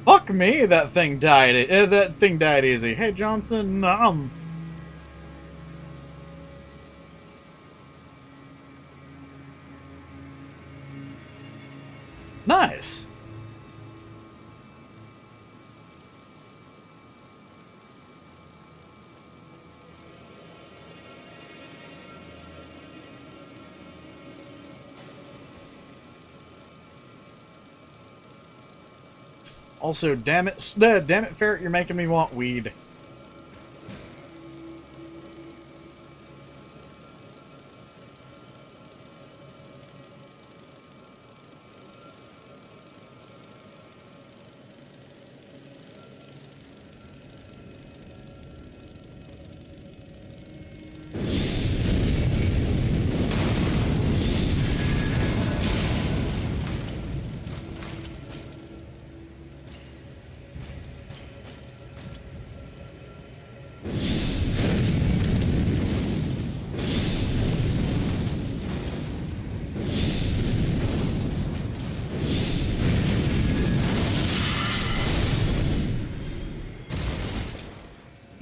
Fuck me, that thing died. That thing died easy. Hey, Johnson, nice. Also, damn it, ferret, you're making me want weed.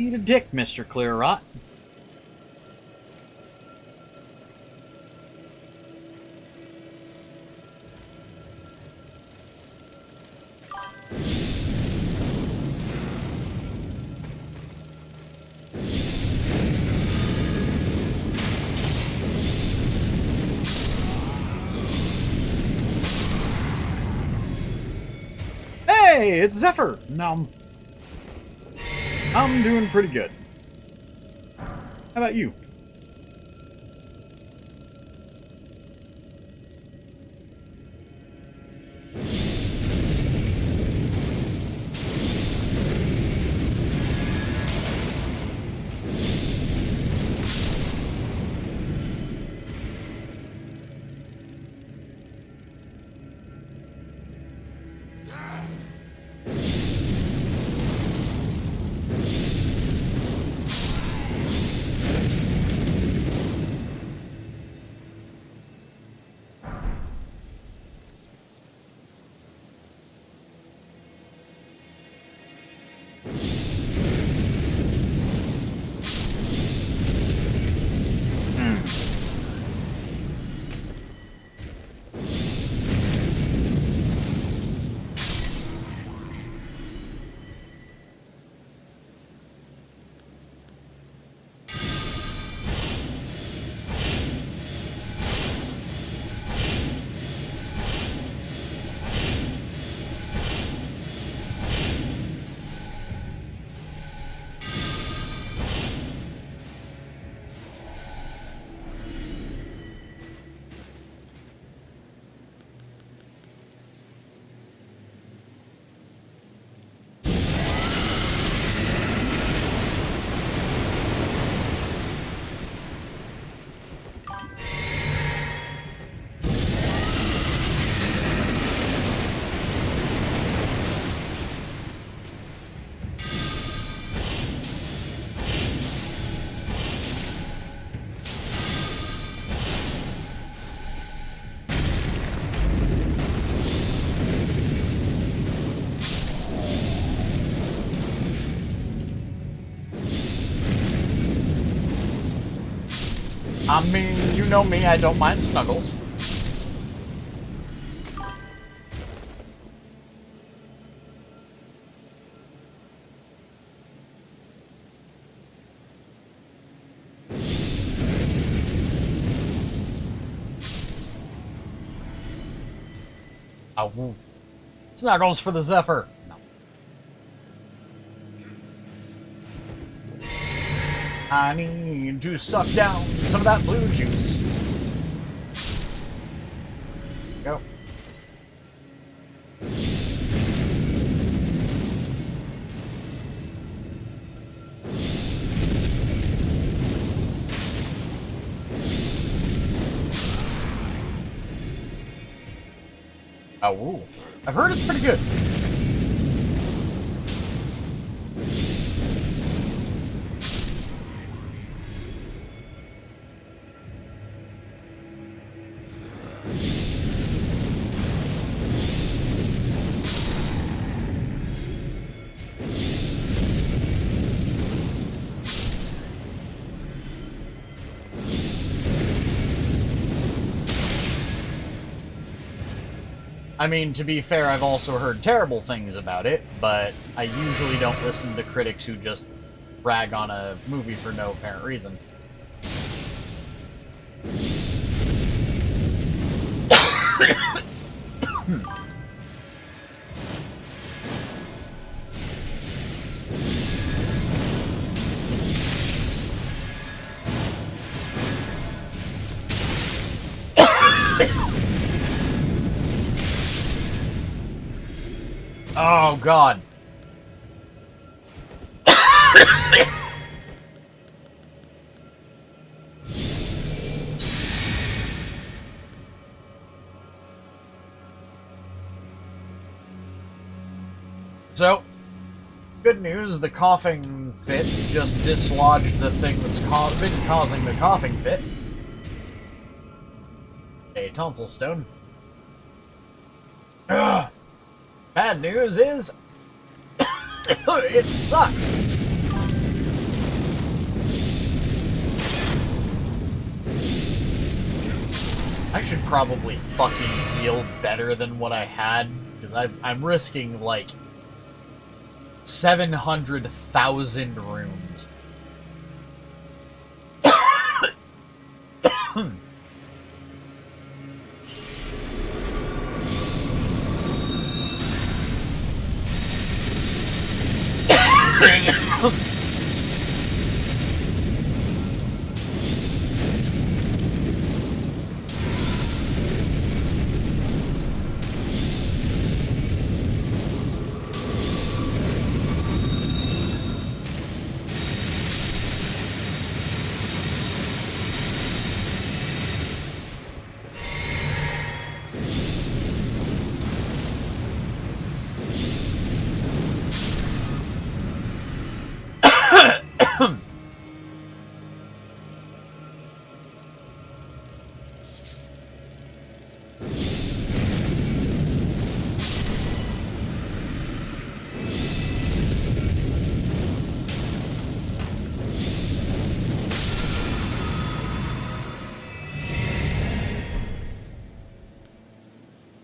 eat a dick, Mr. Clearrot. Hey, it's Zephyr! No, I'm doing pretty good. How about you? I mean, you know me, I don't mind snuggles. Oh, snuggles for the Zephyr. No. I need to suck down some of that blue juice. Go. Oh, ooh. I've heard it's pretty good. I mean, to be fair, I've also heard terrible things about it, but I usually don't listen to critics who just rag on a movie for no apparent reason. Oh, God. So, good news, the coughing fit just dislodged the thing that's been causing the coughing fit. A tonsil stone. Ugh. Bad news is, it sucks. I should probably fucking heal better than what I had, because I'm risking, like, 700,000 runes.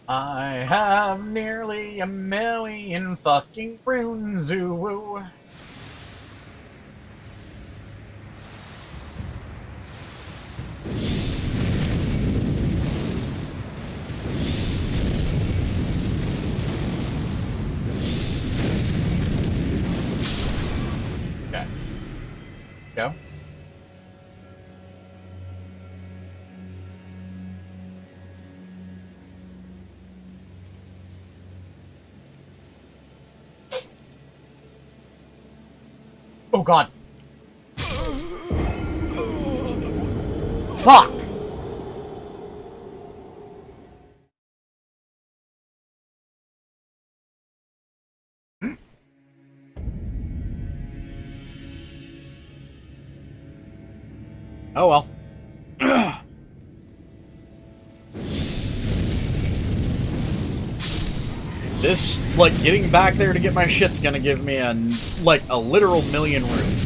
I have nearly 1,000,000 fucking runes, ooh. Okay. Go. Oh god. Fuck! Oh well. This, like, getting back there to get my shit's gonna give me a literal 1,000,000 runes.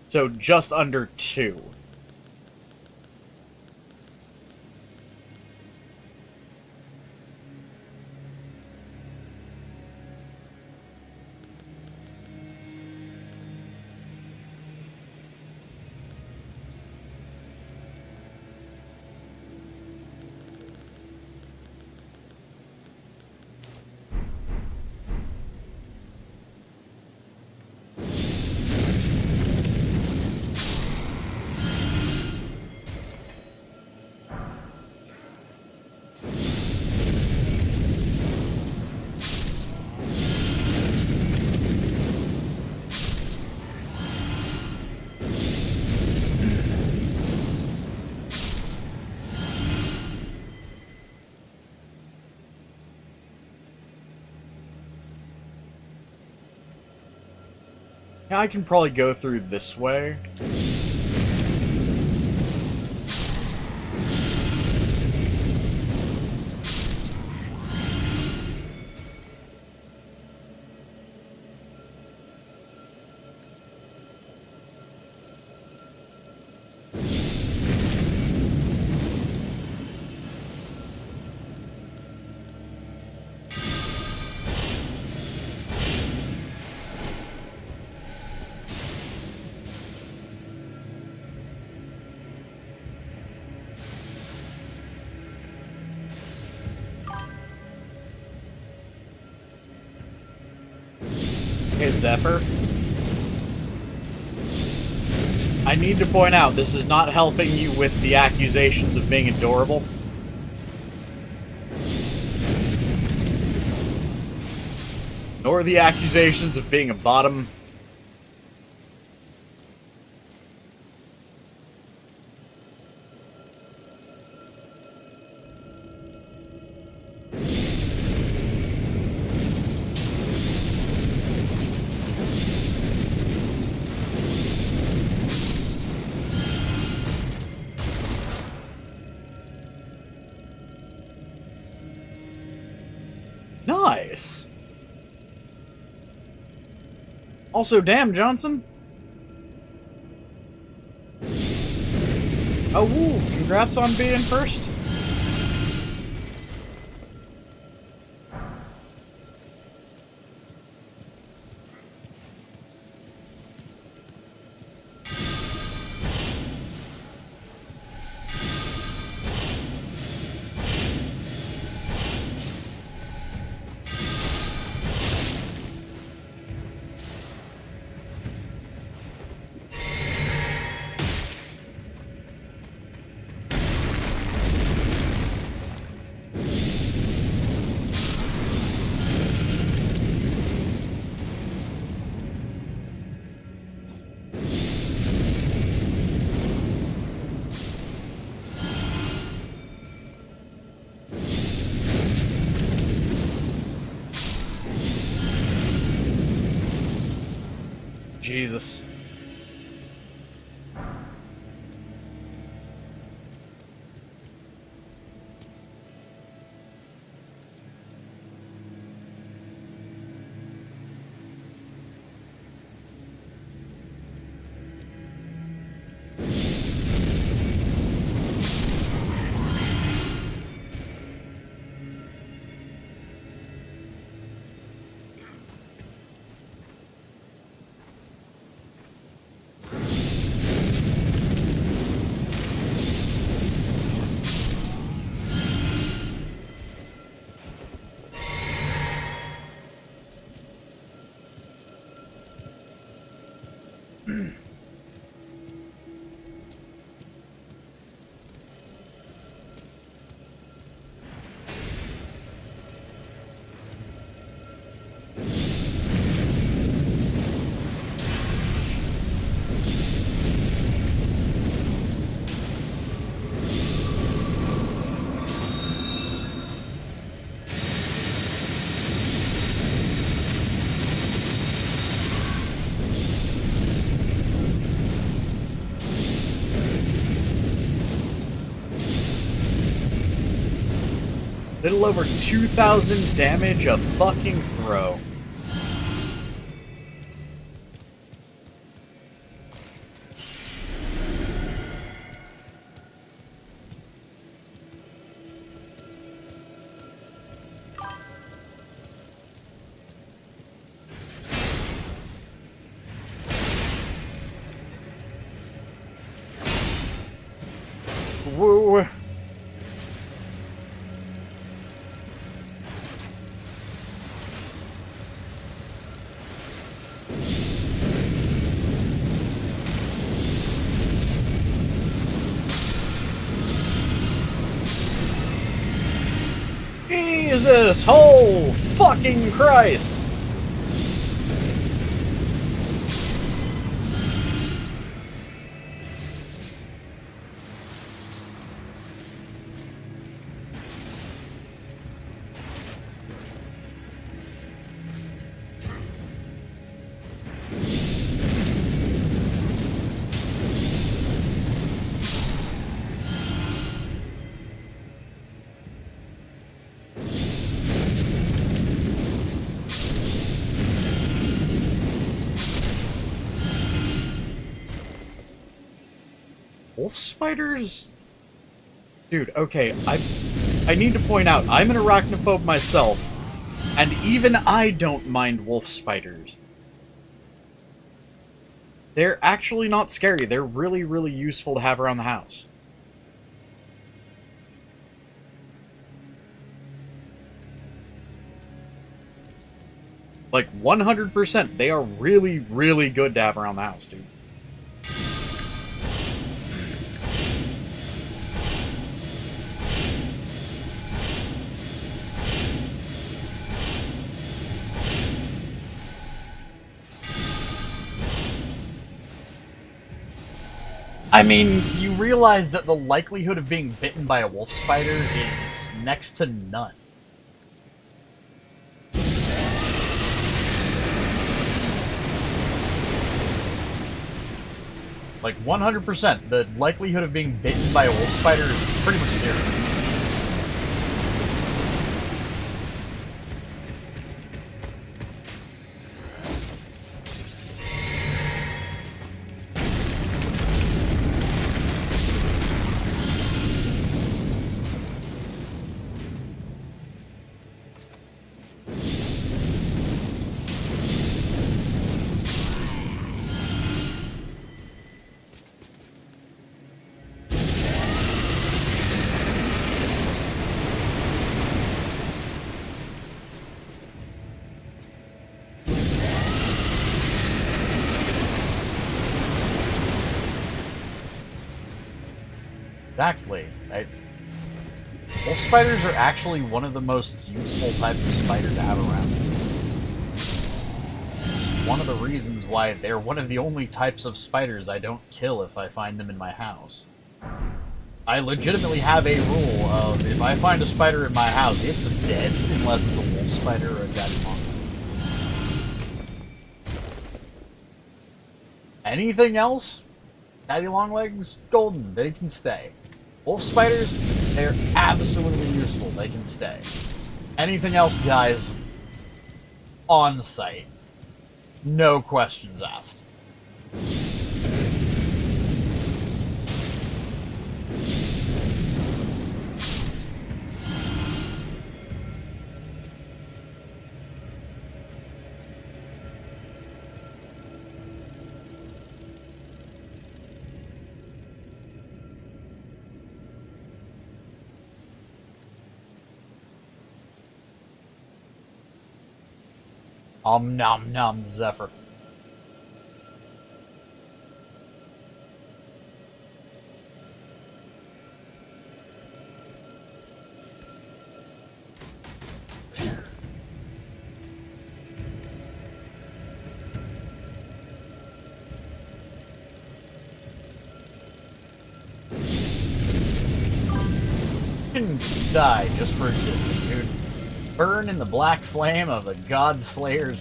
So just under 2. Yeah, I can probably go through this way. Hey, Zephyr. I need to point out, this is not helping you with the accusations of being adorable. Nor the accusations of being a bottom. Nice. Also, damn, Johnson. Oh, woo. Congrats on being first. Jesus. Little over 2,000 damage a fucking throw. Woo. Jesus, oh fucking Christ! Wolf spiders? Dude, okay, I need to point out, I'm an arachnophobe myself, and even I don't mind wolf spiders. They're actually not scary. They're really, really useful to have around the house. Like, 100%, they are really, really good to have around the house, dude. I mean, you realize that the likelihood of being bitten by a wolf spider is next to none. Like, 100%, the likelihood of being bitten by a wolf spider is pretty much zero. Exactly. Wolf spiders are actually one of the most useful types of spider to have around. It's one of the reasons why they're one of the only types of spiders I don't kill if I find them in my house. I legitimately have a rule of if I find a spider in my house, it's dead unless it's a wolf spider or a daddy long. Anything else? Daddy longlegs, golden, they can stay. Wolf spiders, they're absolutely useful, they can stay. Anything else dies on site. No questions asked. Nom nom Zephyr. You can die just for existing, dude. Burn in the black flame of the God Slayer's.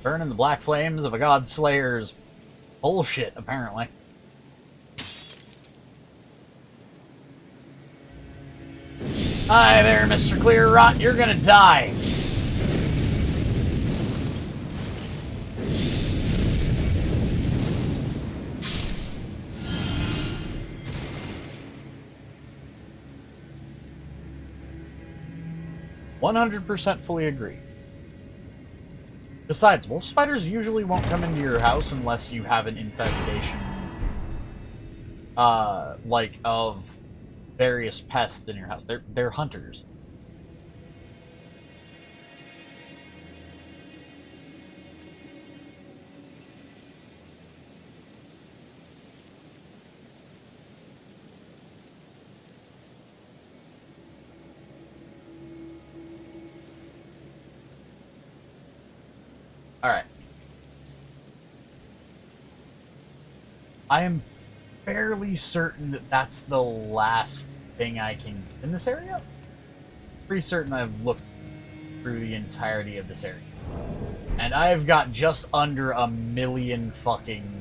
Burn in the black flames of a God Slayer's bullshit, apparently. Hi there, Mr. Clear Rot. You're gonna die. "100% fully agree. Besides, wolf spiders usually won't come into your house unless you have an infestation, like, of various pests in your house. They're hunters. Alright. I am fairly certain that that's the last thing I can do in this area. Pretty certain I've looked through the entirety of this area. And I've got just under 1,000,000 fucking...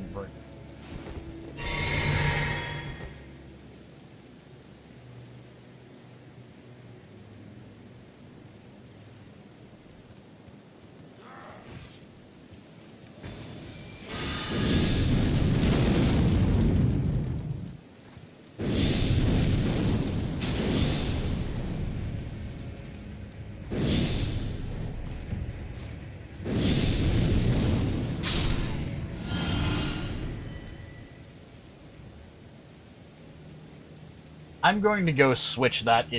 I'm going to go switch that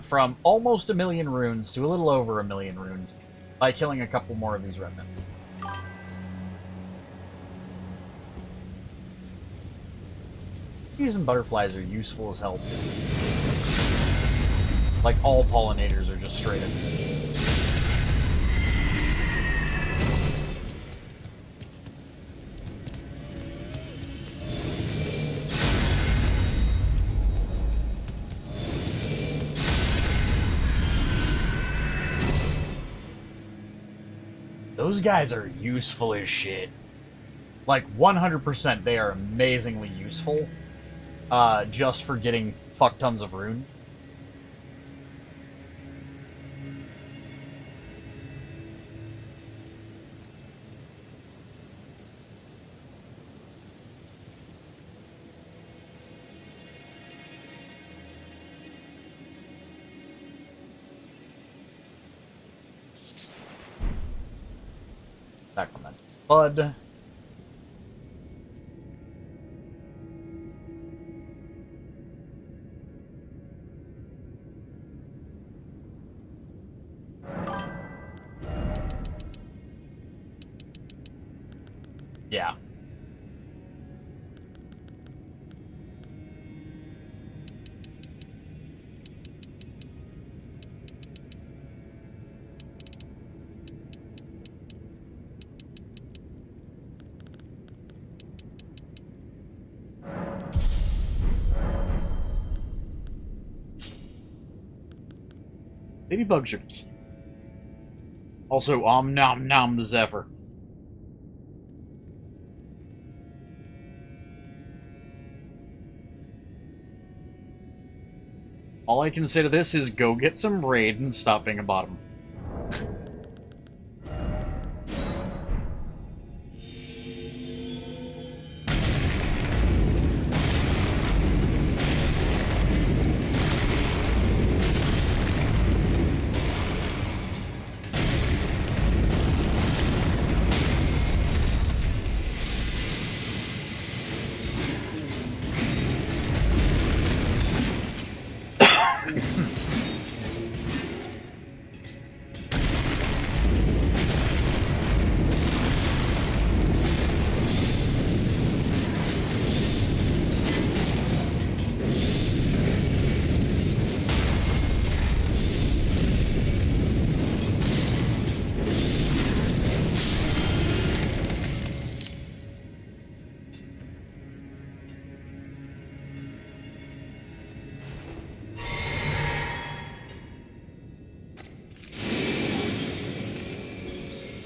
from almost 1,000,000 runes to a little over 1,000,000 runes by killing a couple more of these remnants. Bees and butterflies are useful as hell too. Like all pollinators are just straight up useful. Those guys are useful as shit. Like, 100% they are amazingly useful. Just for getting fuck tons of rune. Sacrament. Bud. Yeah. Ladybugs are cute. Also, nom nom the Zephyr. All I can say to this is go get some raid and stop being a bottom.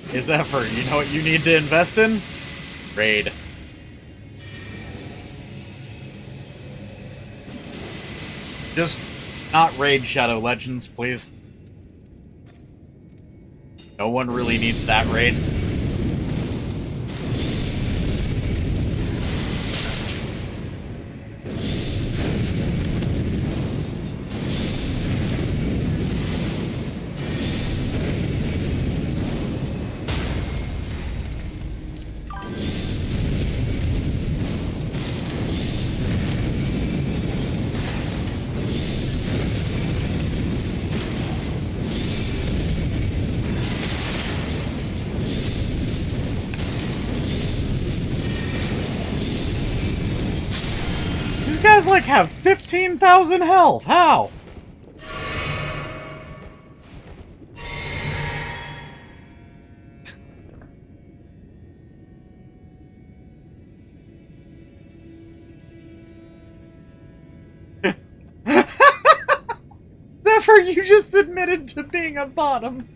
Hey Zephyr, you know what you need to invest in? Raid. Just not raid Shadow Legends, please. No one really needs that raid. These guys, like, have 15,000 health. How? Zephyr, you just admitted to being a bottom.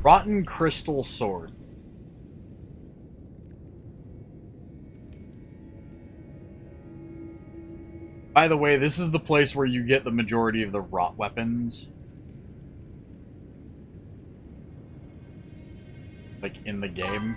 Rotten Crystal Sword. By the way, this is the place where you get the majority of the rot weapons. Like, in the game.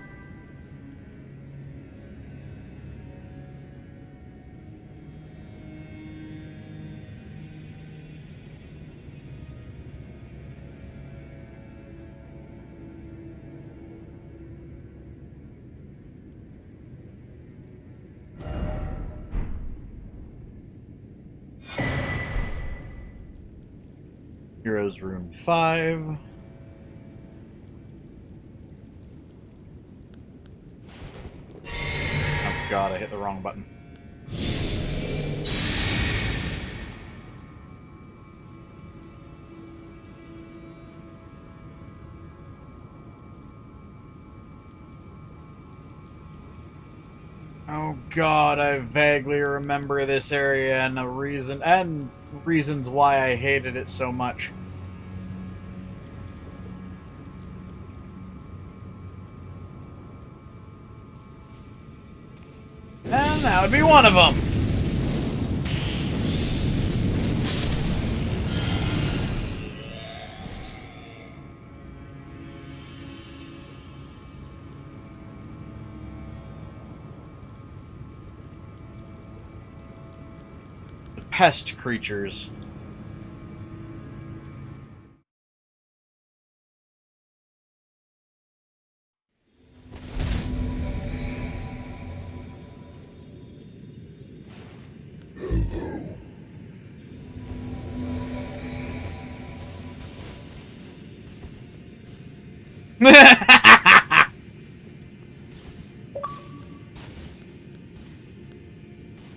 Heroes Rune 5. Oh god, I hit the wrong button. Oh god, I vaguely remember this area and reasons why I hated it so much. And that would be one of them. The pest creatures.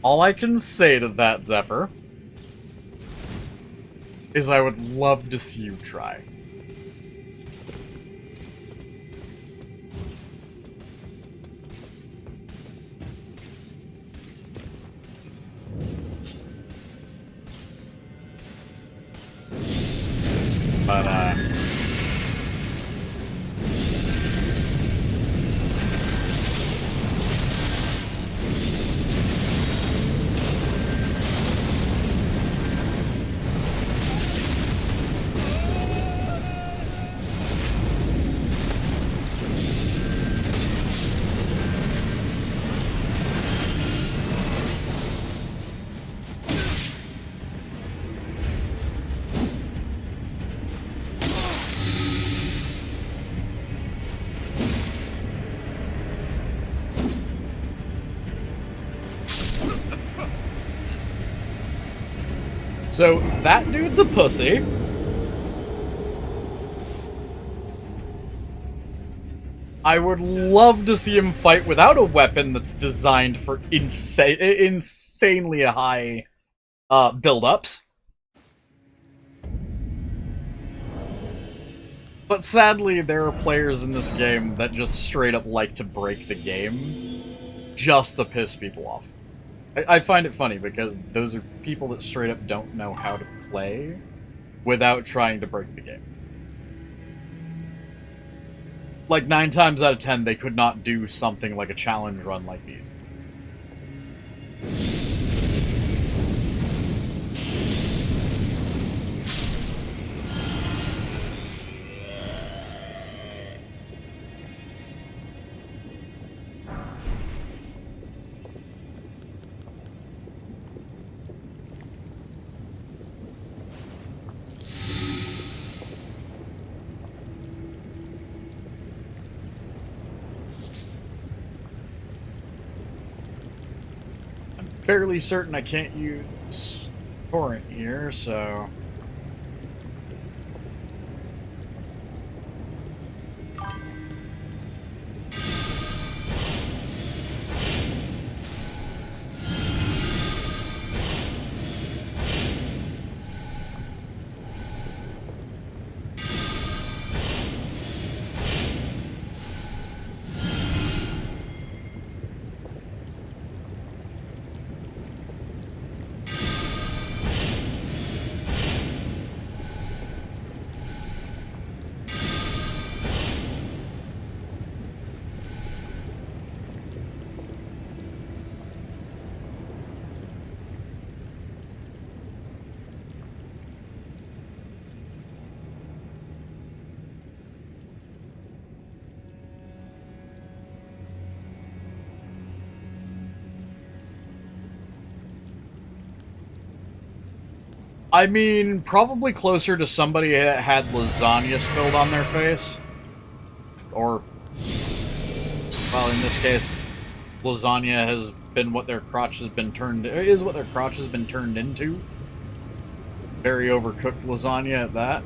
All I can say to that, Zephyr, is I would love to see you try. But, so, that dude's a pussy. I would love to see him fight without a weapon that's designed for insanely high build-ups. But sadly, there are players in this game that just straight up like to break the game just to piss people off. I find it funny because those are people that straight up don't know how to play without trying to break the game. Like, 9 times out of 10, they could not do something like a challenge run like these. Fairly certain I can't use torrent here, so... I mean, probably closer to somebody that had lasagna spilled on their face. Or, well, in this case, lasagna has been what their crotch has been turned into. Very overcooked lasagna at that.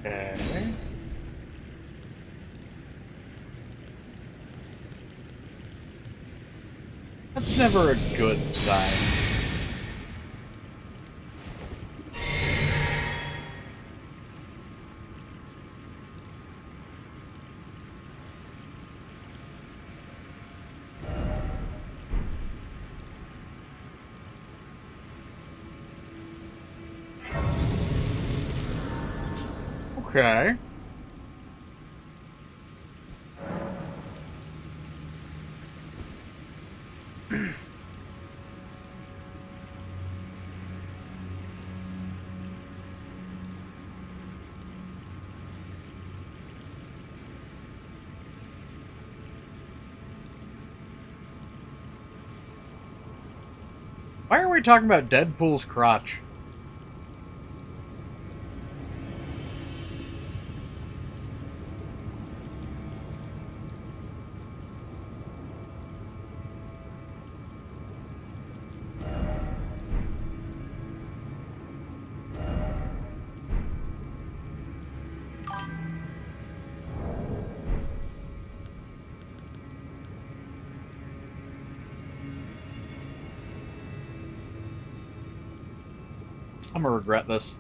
Okay. That's never a good sign. Okay. Why are we talking about Deadpool's crotch? I'm gonna regret this.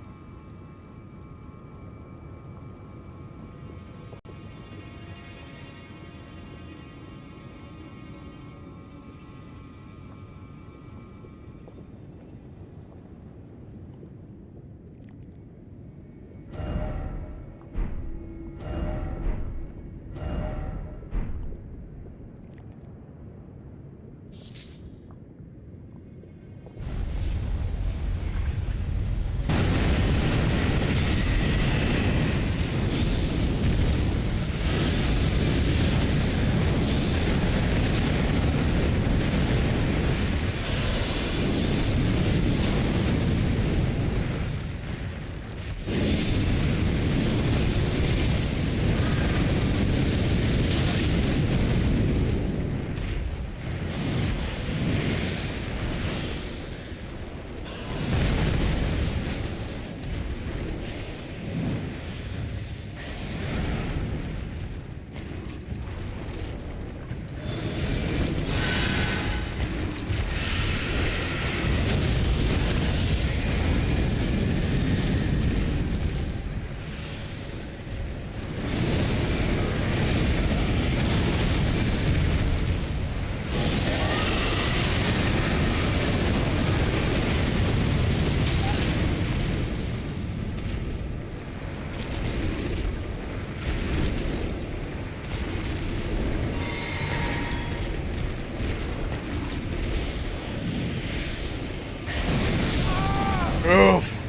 Oof.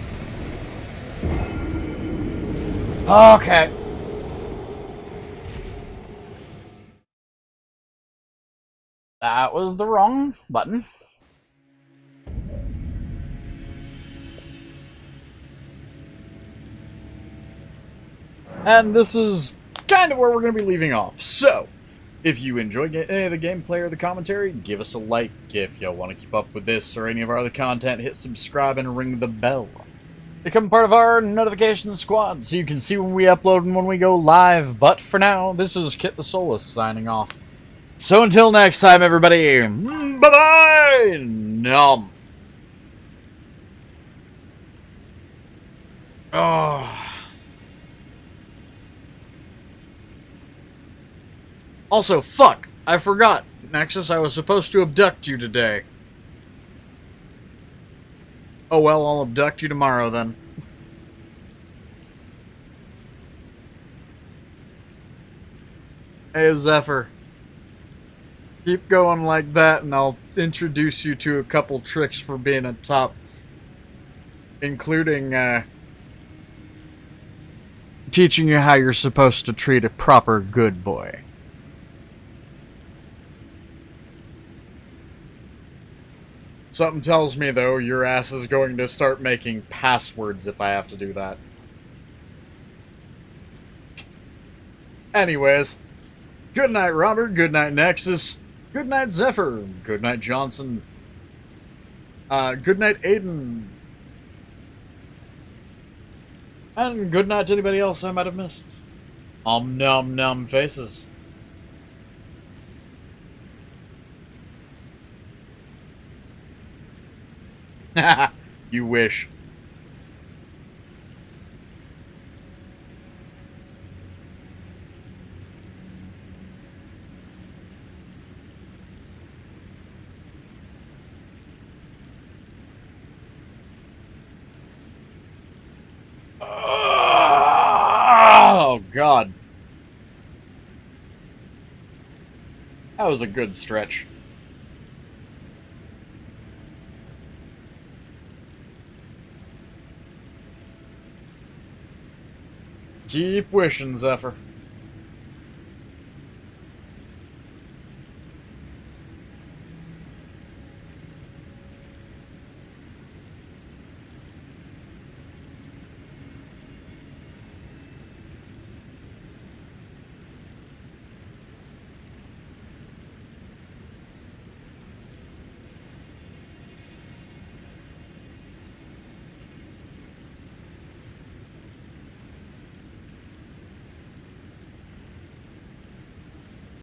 Okay. That was the wrong button. And this is kind of where we're going to be leaving off. So, if you enjoy any of the gameplay or the commentary, give us a like. If you want to keep up with this or any of our other content, hit subscribe and ring the bell. Become part of our notification squad so you can see when we upload and when we go live. But for now, this is Kitthesoulless signing off. So until next time, everybody, bye-bye! Nom. Oh. Also, fuck, I forgot. Nexus, I was supposed to abduct you today. Oh well, I'll abduct you tomorrow then. Hey, Zephyr. Keep going like that and I'll introduce you to a couple tricks for being a top. Including, teaching you how you're supposed to treat a proper good boy. Something tells me, though, your ass is going to start making passwords if I have to do that. Anyways, good night, Robert. Good night, Nexus. Good night, Zephyr. Good night, Johnson. Good night, Aiden. And good night to anybody else I might have missed. Om nom nom faces. You wish. Oh, God. That was a good stretch. Keep wishing, Zephyr.